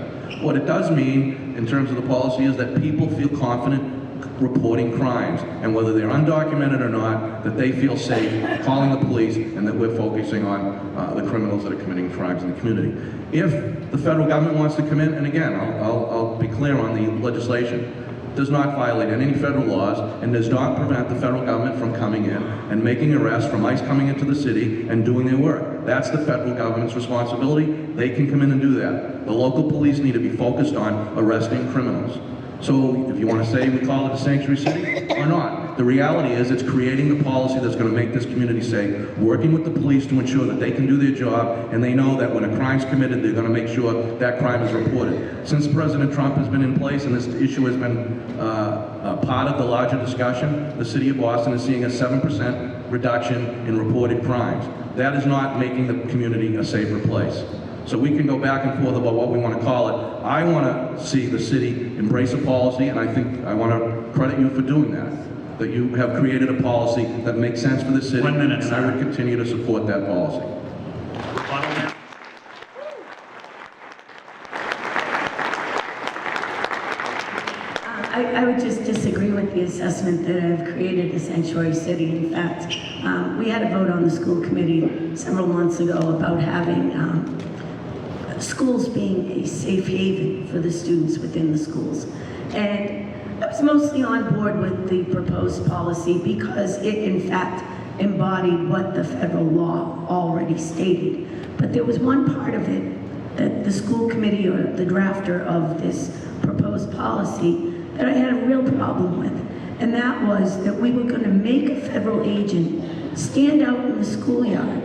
What it does mean, in terms of the policy, is that people feel confident reporting crimes, and whether they're undocumented or not, that they feel safe calling the police, and that we're focusing on the criminals that are committing crimes in the community. If the federal government wants to come in, and again, I'll be clear on the legislation, does not violate any federal laws and does not prevent the federal government from coming in and making arrests, from ICE coming into the city and doing their work. That's the federal government's responsibility. They can come in and do that. The local police need to be focused on arresting criminals. So if you want to say we call it a sanctuary city or not, the reality is it's creating the policy that's going to make this community safe, working with the police to ensure that they can do their job, and they know that when a crime's committed, they're going to make sure that crime is reported. Since President Trump has been in place and this issue has been part of the larger discussion, the city of Boston is seeing a 7% reduction in reported crimes. That is not making the community a safer place. So we can go back and forth about what we want to call it. I want to see the city embrace a policy, and I think I want to credit you for doing that you have created a policy that makes sense for the city. 1 minute, and I would continue to support that policy. I would just disagree with the assessment that I've created a sanctuary city. In fact, we had a vote on the school committee several months ago about having schools being a safe haven for the students within the schools. And I was mostly on board with the proposed policy because it, in fact, embodied what the federal law already stated. But there was one part of it that the school committee, or the drafter of this proposed policy, that I had a real problem with. And that was that we were going to make a federal agent stand out in the schoolyard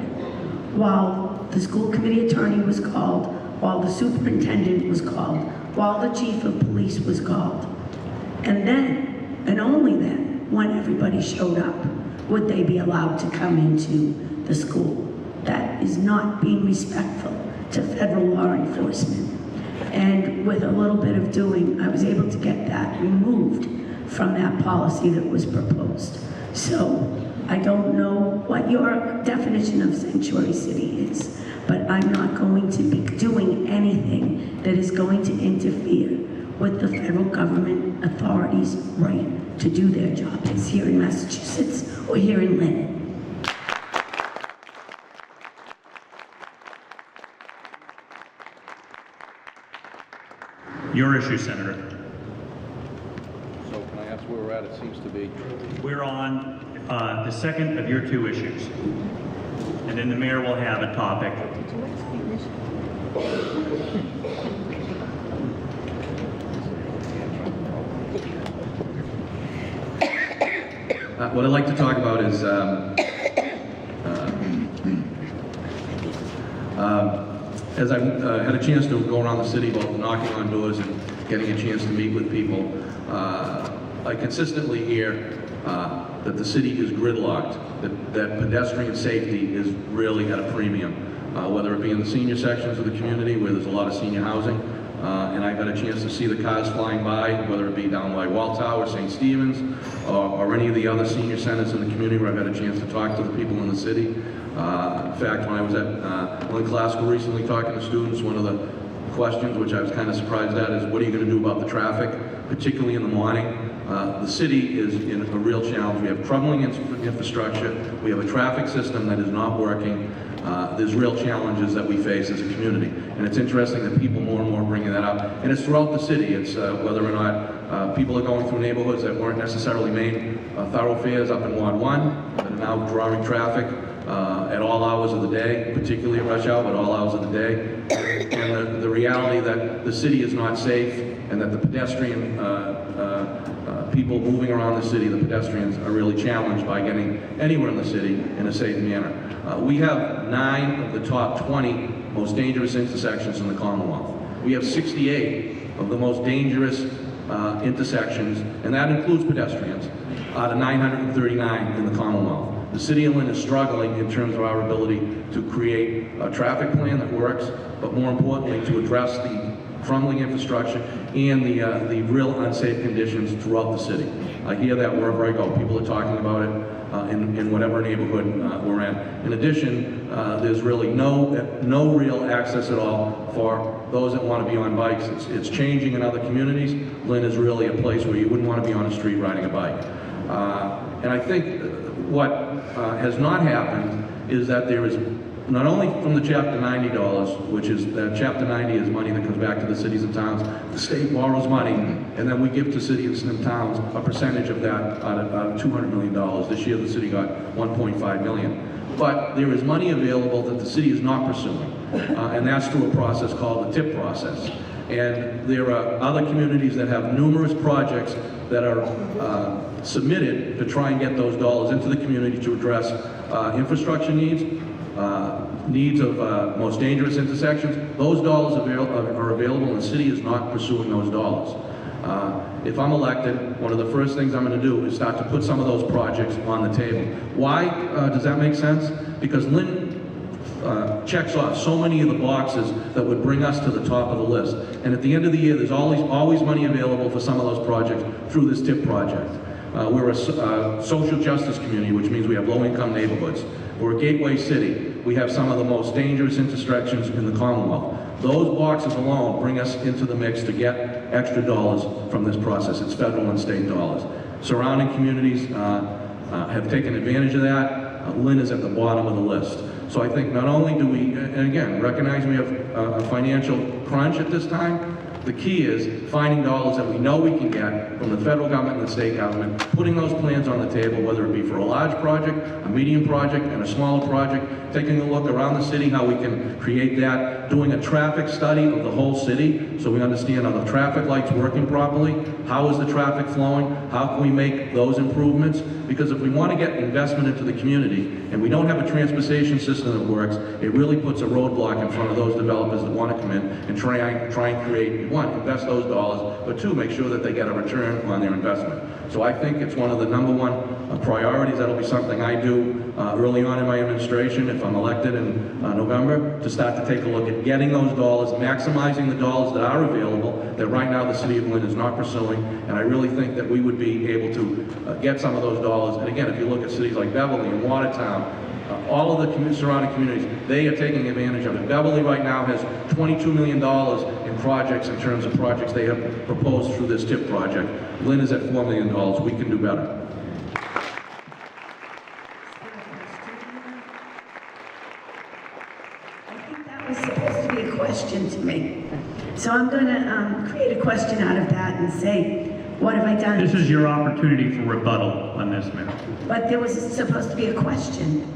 while the school committee attorney was called, while the superintendent was called, while the chief of police was called. And then, and only then, when everybody showed up, would they be allowed to come into the school. That is not being respectful to federal law enforcement. And with a little bit of doing, I was able to get that removed from that policy that was proposed. So I don't know what your definition of sanctuary city is, but I'm not going to be doing anything that is going to interfere with the federal government authorities' right to do their job. It's here in Massachusetts or here in Lynn. Your issue, Senator. So can format it seems to be. We're on the second of your two issues. And then the mayor will have a topic. Did you explain this? What I'd like to talk about is as I had a chance to go around the city, both knocking on doors and getting a chance to meet with people, I consistently hear that the city is gridlocked, that pedestrian safety is really at a premium, whether it be in the senior sections of the community where there's a lot of senior housing, and I've had a chance to see the cars flying by, whether it be down by Wall Tower, St. Stephen's, or any of the other senior centers in the community where I've had a chance to talk to the people in the city. In fact, when I was at Lynn Classical recently talking to students, one of the questions, which I was kind of surprised at, is what are you going to do about the traffic, particularly in the morning? The city is in a real challenge. We have troubling infrastructure. We have a traffic system that is not working. There's real challenges that we face as a community. And it's interesting that people more and more are bringing that up. And it's throughout the city. It's whether or not people are going through neighborhoods that weren't necessarily main thoroughfares up in Ward 1 that are now drawing traffic at all hours of the day, particularly at rush hour, but all hours of the day. And the reality that the city is not safe and that the pedestrian people moving around the city, the pedestrians, are really challenged by getting anywhere in the city in a safe manner. We have 9 of the top 20 most dangerous intersections in the Commonwealth. We have 68 of the most dangerous intersections, and that includes pedestrians, out of 939 in the Commonwealth. The city of Lynn is struggling in terms of our ability to create a traffic plan that works, but more importantly, to address the crumbling infrastructure and the real unsafe conditions throughout the city. I hear that wherever I go. People are talking about it in whatever neighborhood we're in. In addition, there's really no real access at all for those that want to be on bikes. It's changing in other communities. Lynn is really a place where you wouldn't want to be on a street riding a bike. And I think what has not happened is that there is not only from the Chapter 90 dollars, which is Chapter 90 is money that comes back to the cities and towns. The state borrows money, and then we give to cities and towns a percentage of that out of $200 million. This year, the city got $1.5 million. But there is money available that the city is not pursuing, and that's through a process called the TIP process. And there are other communities that have numerous projects that are submitted to try and get those dollars into the community to address infrastructure needs, needs of most dangerous intersections. Those dollars are available, and the city is not pursuing those dollars. If I'm elected, one of the first things I'm going to do is start to put some of those projects on the table. Why does that make sense? Because Lynn checks off so many of the boxes that would bring us to the top of the list. And at the end of the year, there's always money available for some of those projects through this TIP project. We're a social justice community, which means we have low-income neighborhoods. We're a gateway city. We have some of the most dangerous intersections in the Commonwealth. Those boxes alone bring us into the mix to get extra dollars from this process. It's federal and state dollars. Surrounding communities have taken advantage of that. Lynn is at the bottom of the list. So I think not only do we, and again, recognize we have a financial crunch at this time, the key is finding dollars that we know we can get from the federal government and the state government, putting those plans on the table, whether it be for a large project, a medium project, and a smaller project, taking a look around the city, how we can create that, doing a traffic study of the whole city, so we understand are the traffic lights working properly, how is the traffic flowing, how can we make those improvements, because if we want to get investment into the community, and we don't have a transportation system that works, it really puts a roadblock in front of those developers that want to come in and try and create, one, invest those dollars, but two, make sure that they get a return on their investment. So I think it's one of the #1 priorities. That'll be something I do early on in my administration, if I'm elected in November, to start to take a look at getting those dollars, maximizing the dollars that are available, that right now the city of Lynn is not pursuing, and I really think that we would be able to get some of those dollars. And again, if you look at cities like Beverly and Watertown, all of the surrounding communities, they are taking advantage of it. Beverly right now has $22 million in projects, in terms of projects they have proposed through this TIP project. Lynn is at $4 million. We can do better. I think that was supposed to be a question to me. So I'm going to create a question out of that and say, What have I done? This is your opportunity for rebuttal on this, Mayor. But there was supposed to be a question.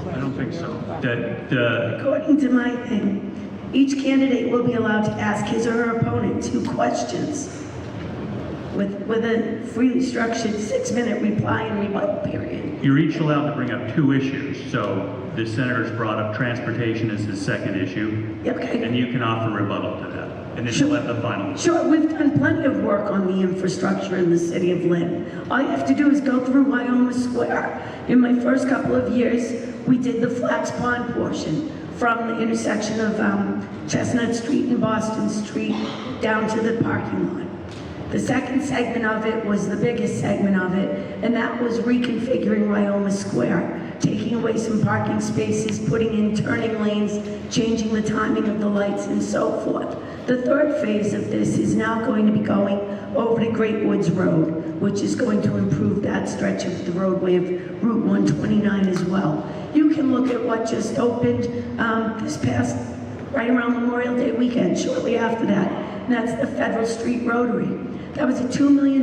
I don't think so. According to my thing, each candidate will be allowed to ask his or her opponent 2 questions with a freely structured 6-minute reply and rebuttal period. You're each allowed to bring up 2 issues. So the senator's brought up transportation as his second issue, Okay. and you can offer rebuttal to that. And then you'll have the final. Sure, we've done plenty of work on the infrastructure in the city of Lynn. All you have to do is go through Wyoming Square. In my first couple of years, we did the Flax Pond portion from the intersection of Chestnut Street and Boston Street down to the parking lot. The second segment of it was the biggest segment of it, and that was reconfiguring Wyoming Square, taking away some parking spaces, putting in turning lanes, changing the timing of the lights, and so forth. The third phase of this is now going to be going over to Great Woods Road, which is going to improve that stretch of the roadway of Route 129 as well. You can look at what just opened this past, right around Memorial Day weekend, shortly after that, and that's the Federal Street Rotary. That was a $2 million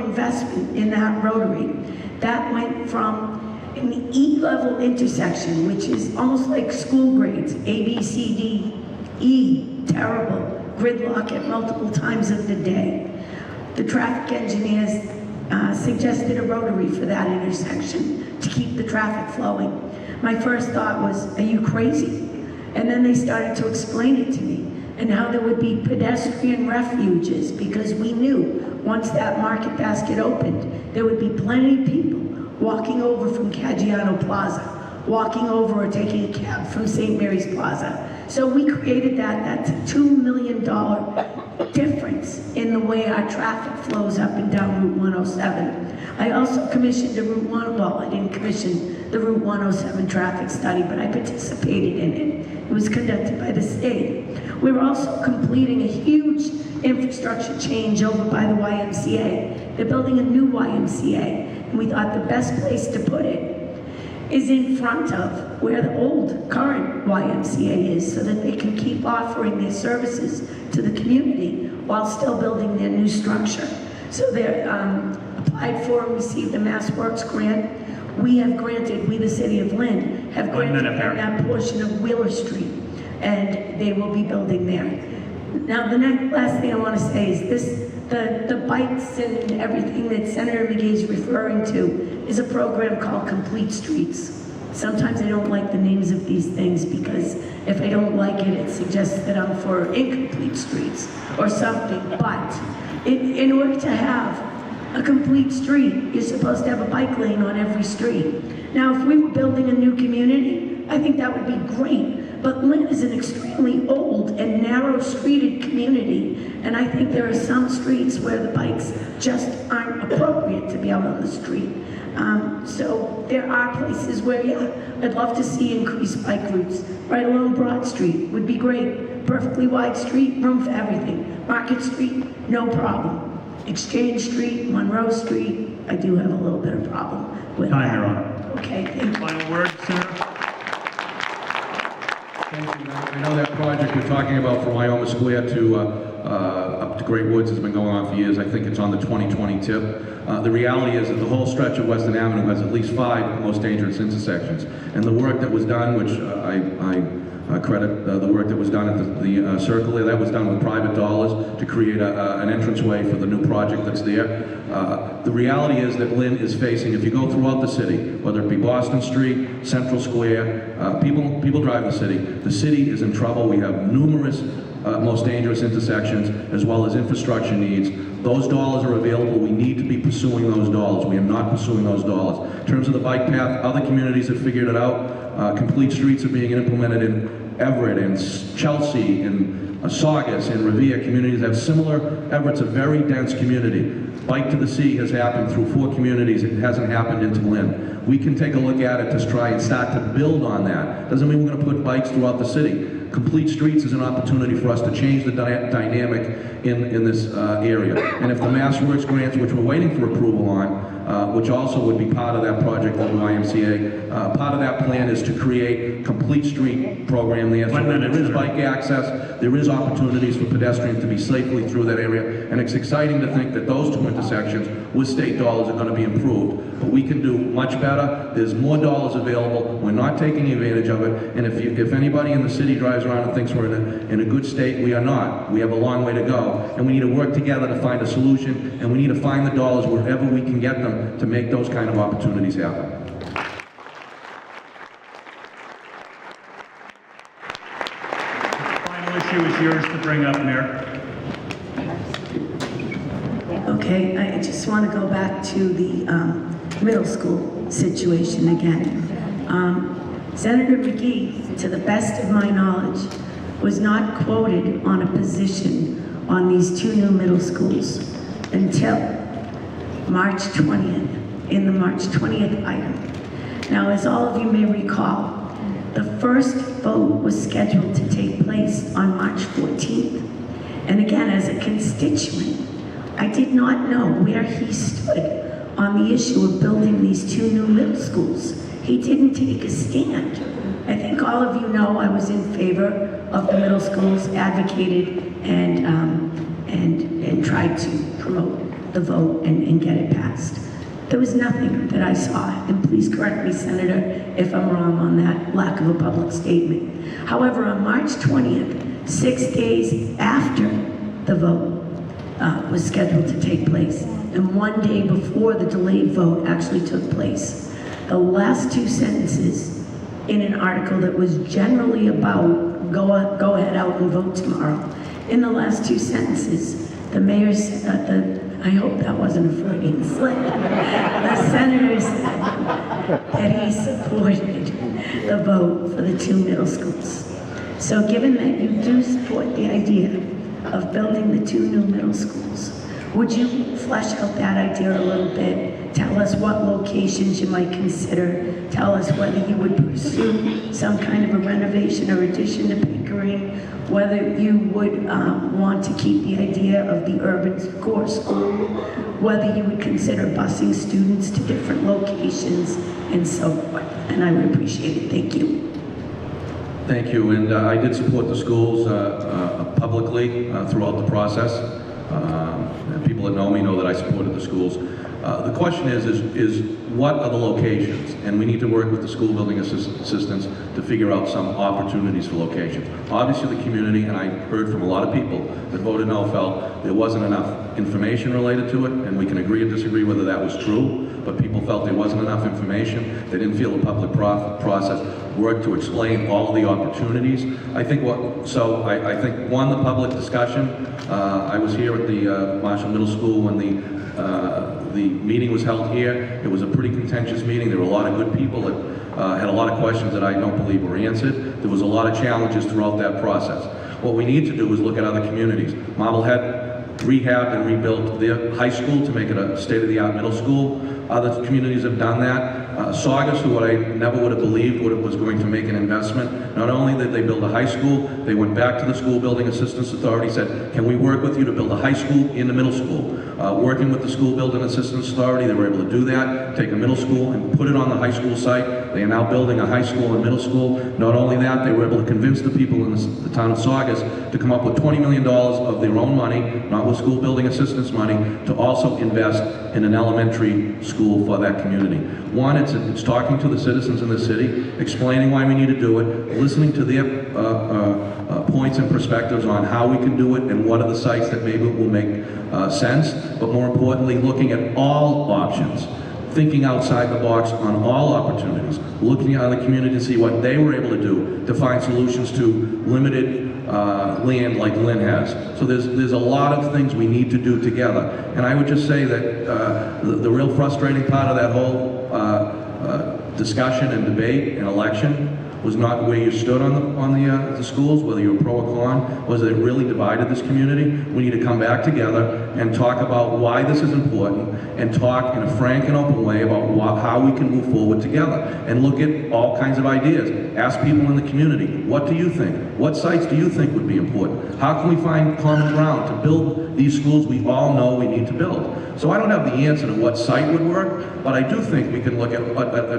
investment in that rotary. That went from an E-level intersection, which is almost like school grades, A, B, C, D, E, terrible, gridlock at multiple times of the day. The traffic engineers suggested a rotary for that intersection to keep the traffic flowing. My first thought was, are you crazy? And then they started to explain it to me, and how there would be pedestrian refuges, because we knew once that market basket opened, there would be plenty of people walking over from Caggiano Plaza, walking over or taking a cab from St. Mary's Plaza. So we created that. That's a $2 million difference in the way our traffic flows up and down Route 107. I also commissioned a Route 1, well, I didn't commission the Route 107 traffic study, but I participated in it. It was conducted by the state. We're also completing a huge infrastructure change over by the YMCA. They're building a new YMCA, and we thought the best place to put it is in front of where the old current YMCA is, so that they can keep offering their services to the community while still building their new structure. So they're applied for and received a Mass Works grant. We have granted, we the city of Lynn, have granted that portion of Wheeler Street, and they will be building there. Now, the last thing I want to say is this, the bikes and everything that Senator Mcgee is referring to is a program called Complete Streets. Sometimes I don't like the names of these things, because if I don't like it, it suggests that I'm for incomplete streets or something. But in order to have a complete street, you're supposed to have a bike lane on every street. Now, if we were building a new community, I think that would be great. But Lynn is an extremely old and narrow-streeted community, and I think there are some streets where the bikes just aren't appropriate to be out on the street. So there are places where, yeah, I'd love to see increased bike routes. Right along Broad Street would be great. Perfectly wide street, room for everything. Market Street, no problem. Exchange Street, Monroe Street, I do have a little bit of problem with that. Time, Your Honor. Okay, thank you. Final word, Senator? Thank you. I know that project you're talking about from Wyoming Square to up to Great Woods has been going on for years. I think it's on the 2020 tip. The reality is that the whole stretch of Western Avenue has at least 5 most dangerous intersections. And the work that was done, which I credit the work that was done at the circle there, that was done with private dollars to create an entranceway for the new project that's there. The reality is that Lynn is facing, if you go throughout the city, whether it be Boston Street, Central Square, people drive the city is in trouble. We have numerous most dangerous intersections, as well as infrastructure needs. Those dollars are available. We need to be pursuing those dollars. We are not pursuing those dollars. In terms of the bike path, other communities have figured it out. Complete streets are being implemented in Everett, in Chelsea, in Saugus, in Revere. Communities have similar efforts, a very dense community. Bike to the Sea has happened through 4 communities. It hasn't happened into Lynn. We can take a look at it to try and start to build on that. Doesn't mean we're going to put bikes throughout the city. Complete Streets is an opportunity for us to change the dynamic in this area. And if the Mass Works grants, which we're waiting for approval on, which also would be part of that project of the YMCA. Part of that plan is to create complete street program there. So there is bike access, there is opportunities for pedestrians to be safely through that area, and it's exciting to think that those two intersections with state dollars are going to be improved. But we can do much better. There's more dollars available. We're not taking advantage of it. And if anybody in the city drives around and thinks we're in a good state, we are not. We have a long way to go, and we need to work together to find a solution, and we need to find the dollars wherever we can get them to make those kind of opportunities happen. Final issue is yours to bring up, Mayor. Okay, I just want to go back to the middle school situation again. Senator Mcgee, to the best of my knowledge, was not quoted on a position on these two new middle schools until March 20th, in the March 20th item. Now, as all of you may recall, the first vote was scheduled to take place on March 14th. And again, as a constituent, I did not know where he stood on the issue of building these two new middle schools. He didn't take a stand. I think all of you know I was in favor of the middle schools, advocated and tried to promote the vote and get it passed. There was nothing that I saw, and please correct me, Senator, if I'm wrong on that lack of a public statement. However, on March 20th, 6 days after the vote was scheduled to take place, and 1 day before the delayed vote actually took place, the last two sentences in an article that was generally about go ahead out and vote tomorrow, in the last two sentences, the mayor said, I hope that wasn't a Freudian slip. The senator said that he supported the vote for the two middle schools. So given that you do support the idea of building the two new middle schools, would you flesh out that idea a little bit? Tell us what locations you might consider. Tell us whether you would pursue some kind of a renovation or addition to Pickering, whether you would want to keep the idea of the urban core school, whether you would consider busing students to different locations, and so forth. And I would appreciate it. Thank you. Thank you, and I did support the schools publicly throughout the process. And people that know me know that I supported the schools. The question is what are the locations? And we need to work with the school building assistants to figure out some opportunities for locations. Obviously the community, and I heard from a lot of people that voted no, felt there wasn't enough information related to it, and we can agree or disagree whether that was true, but people felt there wasn't enough information. They didn't feel the public process worked to explain all of the opportunities. I think I think one, the public discussion. I was here at the Marshall Middle School when the meeting was held here. It was a pretty contentious meeting. There were a lot of good people that had a lot of questions that I don't believe were answered. There was a lot of challenges throughout that process. What we need to do is look at other communities. Marblehead rehabbed and rebuilt their high school to make it a state-of-the-art middle school. Other communities have done that. Saugus, who I never would have believed was going to make an investment, not only did they build a high school, they went back to the School Building Assistance Authority, said, can we work with you to build a high school in the middle school? Working with the School Building Assistance Authority, they were able to do that, take a middle school and put it on the high school site. They are now building a high school and middle school. Not only that, they were able to convince the people in the town of Saugus to come up with $20 million of their own money, not with School Building Assistance money, to also invest in an elementary school for that community. One, it's talking to the citizens in the city, explaining why we need to do it, listening to their points and perspectives on how we can do it and what are the sites that maybe will make sense, but more importantly, looking at all options, thinking outside the box on all opportunities, looking at the community to see what they were able to do to find solutions to limited land like Lynn has. So there's a lot of things we need to do together. And I would just say that the real frustrating part of that whole discussion and debate and election was not where you stood on the schools, whether you were pro or con, was that it really divided this community. We need to come back together and talk about why this is important and talk in a frank and open way about how we can move forward together and look at all kinds of ideas. Ask people in the community, what do you think? What sites do you think would be important? How can we find common ground to build these schools we all know we need to build. So I don't have the answer to what site would work, but I do think we can look at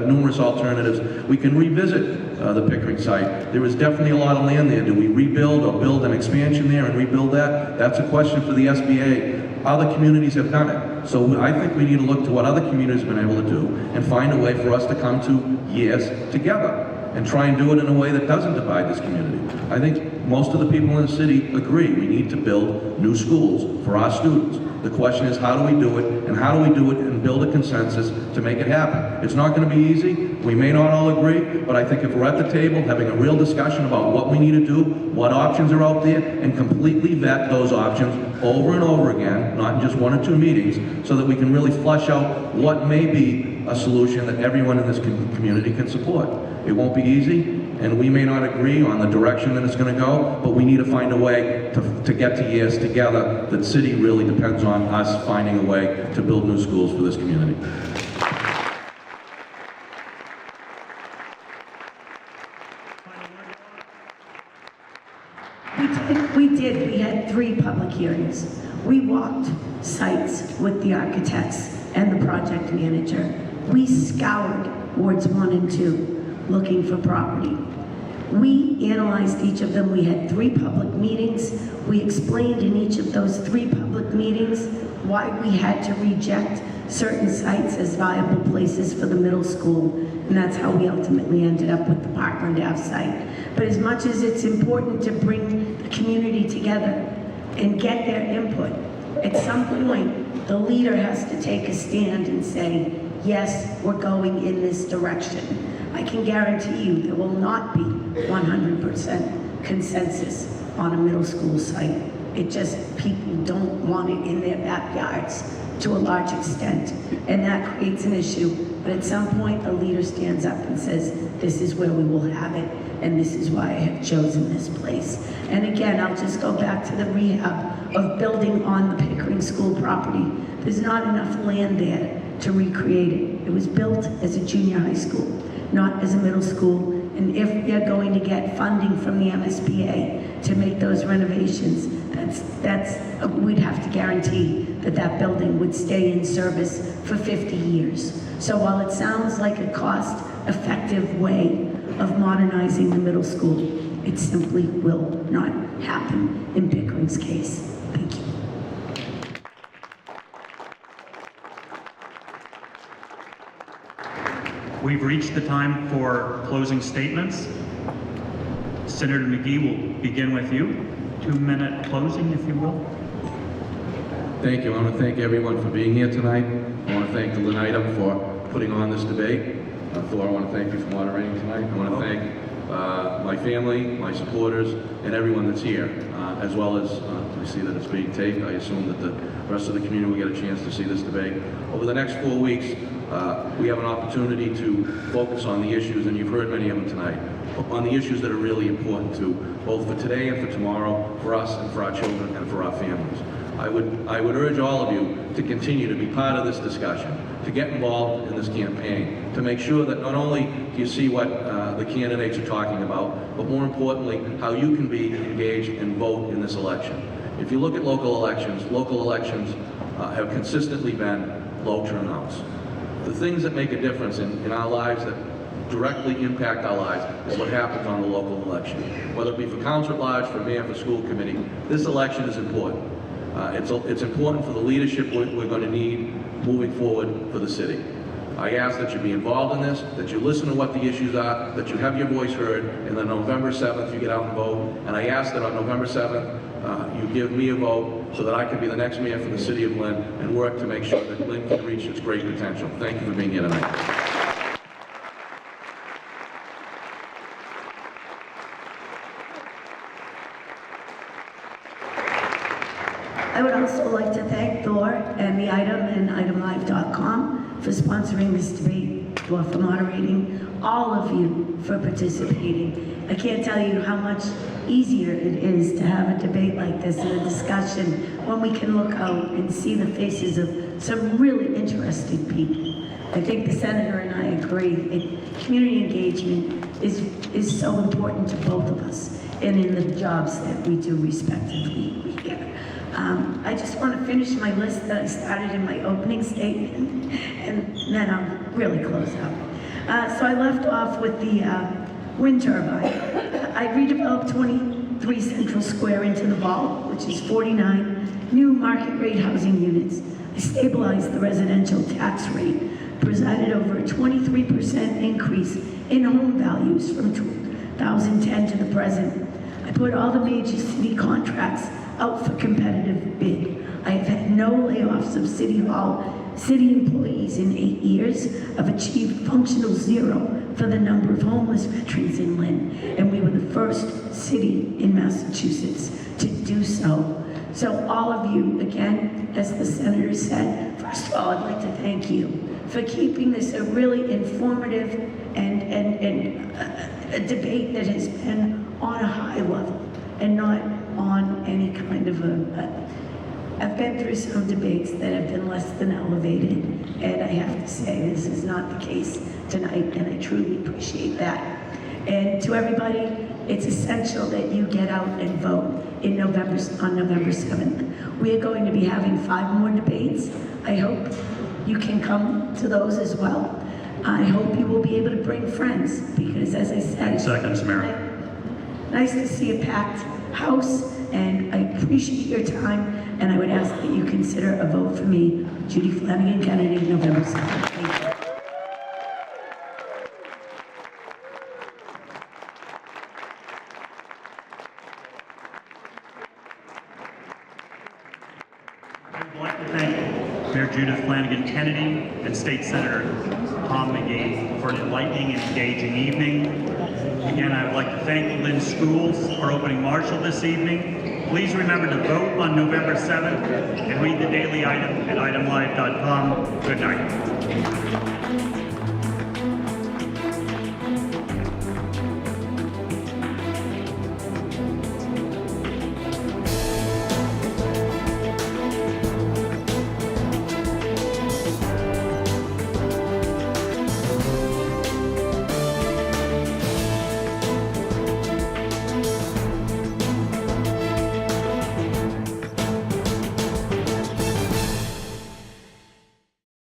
numerous alternatives. We can revisit the Pickering site. There is definitely a lot of land there. Do we rebuild or build an expansion there and rebuild that? That's a question for the SBA. Other communities have done it. So I think we need to look to what other communities have been able to do and find a way for us to come to yes together and try and do it in a way that doesn't divide this community. I think most of the people in the city agree we need to build new schools for our students. The question is, how do we do it, and how do we do it and build a consensus to make it happen? It's not going to be easy. We may not all agree, but I think if we're at the table having a real discussion about what we need to do, what options are out there, and completely vet those options over and over again, not in just 1 or 2 meetings, so that we can really flesh out what may be a solution that everyone in this community can support. It won't be easy, and we may not agree on the direction that it's going to go, but we need to find a way to get to yes together. The city really depends on us finding a way to build new schools for this community. We had 3 public hearings. We walked sites with the architects and the project manager. We scoured wards 1 and 2 looking for property. We analyzed each of them. We had 3 public meetings. We explained in each of those 3 public meetings why we had to reject certain sites as viable places for the middle school. And that's how we ultimately ended up with the Parkland Ave site. But as much as it's important to bring the community together and get their input, at some point, the leader has to take a stand and say, yes, we're going in this direction. I can guarantee you there will not be 100% consensus on a middle school site. It just, people don't want it in their backyards to a large extent, and that creates an issue. But at some point, a leader stands up and says, this is where we will have it, and this is why I have chosen this place. And again, I'll just go back to the rehab of building on the Pickering School property. There's not enough land there to recreate it. It was built as a junior high school, not as a middle school. And if they're going to get funding from the MSBA to make those renovations, we'd have to guarantee that that building would stay in service for 50 years. So while it sounds like a cost-effective way of modernizing the middle school, it simply will not happen in Pickering's case. Thank you. We've reached the time for closing statements. Senator Mcgee will begin with you. 2-minute closing, if you will. Thank you. I want to thank everyone for being here tonight. I want to thank the Lynn for putting on this debate. Thor, I want to thank you for moderating tonight. I want to thank my family, my supporters, and everyone that's here, as well as we see that it's being taped. I assume that the rest of the community will get a chance to see this debate. Over the next 4 weeks, we have an opportunity to focus on the issues, and you've heard many of them tonight, on the issues that are really important to both for today and for tomorrow, for us and for our children and for our families. I would urge all of you to continue to be part of this discussion, to get involved in this campaign, to make sure that not only do you see what the candidates are talking about, but more importantly, how you can be engaged and vote in this election. If you look at local elections have consistently been low turnouts. The things that make a difference in our lives, that directly impact our lives, is what happens on the local election. Whether it be for council at large, for mayor, for school committee, this election is important. It's important for the leadership we're going to need moving forward for the city. I ask that you be involved in this, that you listen to what the issues are, that you have your voice heard, and then November 7th you get out and vote. And I ask that on November 7th you give me a vote so that I can be the next mayor for the city of Lynn and work to make sure that Lynn can reach its great potential. Thank you for being here tonight. I would also like to thank Thor and the Item and itemlive.com for sponsoring this debate, Thor for moderating, all of you for participating. I can't tell you how much easier it is to have a debate like this and a discussion when we can look out and see the faces of some really interesting people. I think the Senator and I agree. Community engagement is so important to both of us and in the jobs that we do respectively here. I just want to finish my list that I started in my opening statement, and then I'll really close up. So I left off with the wind turbine. I redeveloped 23 Central Square into the vault, which is 49 new market rate housing units. I stabilized the residential tax rate, presided over a 23% increase in home values from 2010 to the present. I put all the major city contracts out for competitive bid. I have had no layoffs of city employees in 8 years. I've achieved functional zero for the number of homeless veterans in Lynn, and we were the first city in Massachusetts to do so. So all of you, again, as the senator said, first of all, I'd like to thank you for keeping this a really informative and a debate that has been on a high level and not on any kind of I've been through some debates that have been less than elevated, and I have to say this is not the case tonight, and I truly appreciate that. And to everybody, it's essential that you get out and vote on November 7th. We are going to be having 5 more debates. I hope you can come to those as well. I hope you will be able to bring friends, because as I said, 10 seconds, Mayor. Nice to see a packed house, and I appreciate your time, and I would ask that you consider a vote for me, Judy Flanagan Kennedy, November 7th. Thank you. I'd like to thank Mayor Judith Flanagan Kennedy and State Senator Tom Mcgee for an enlightening and engaging evening. Again, I would like to thank Lynn Schools for opening Marshall this evening. Please remember to vote on November 7th and read the daily item at itemlive.com. Good night.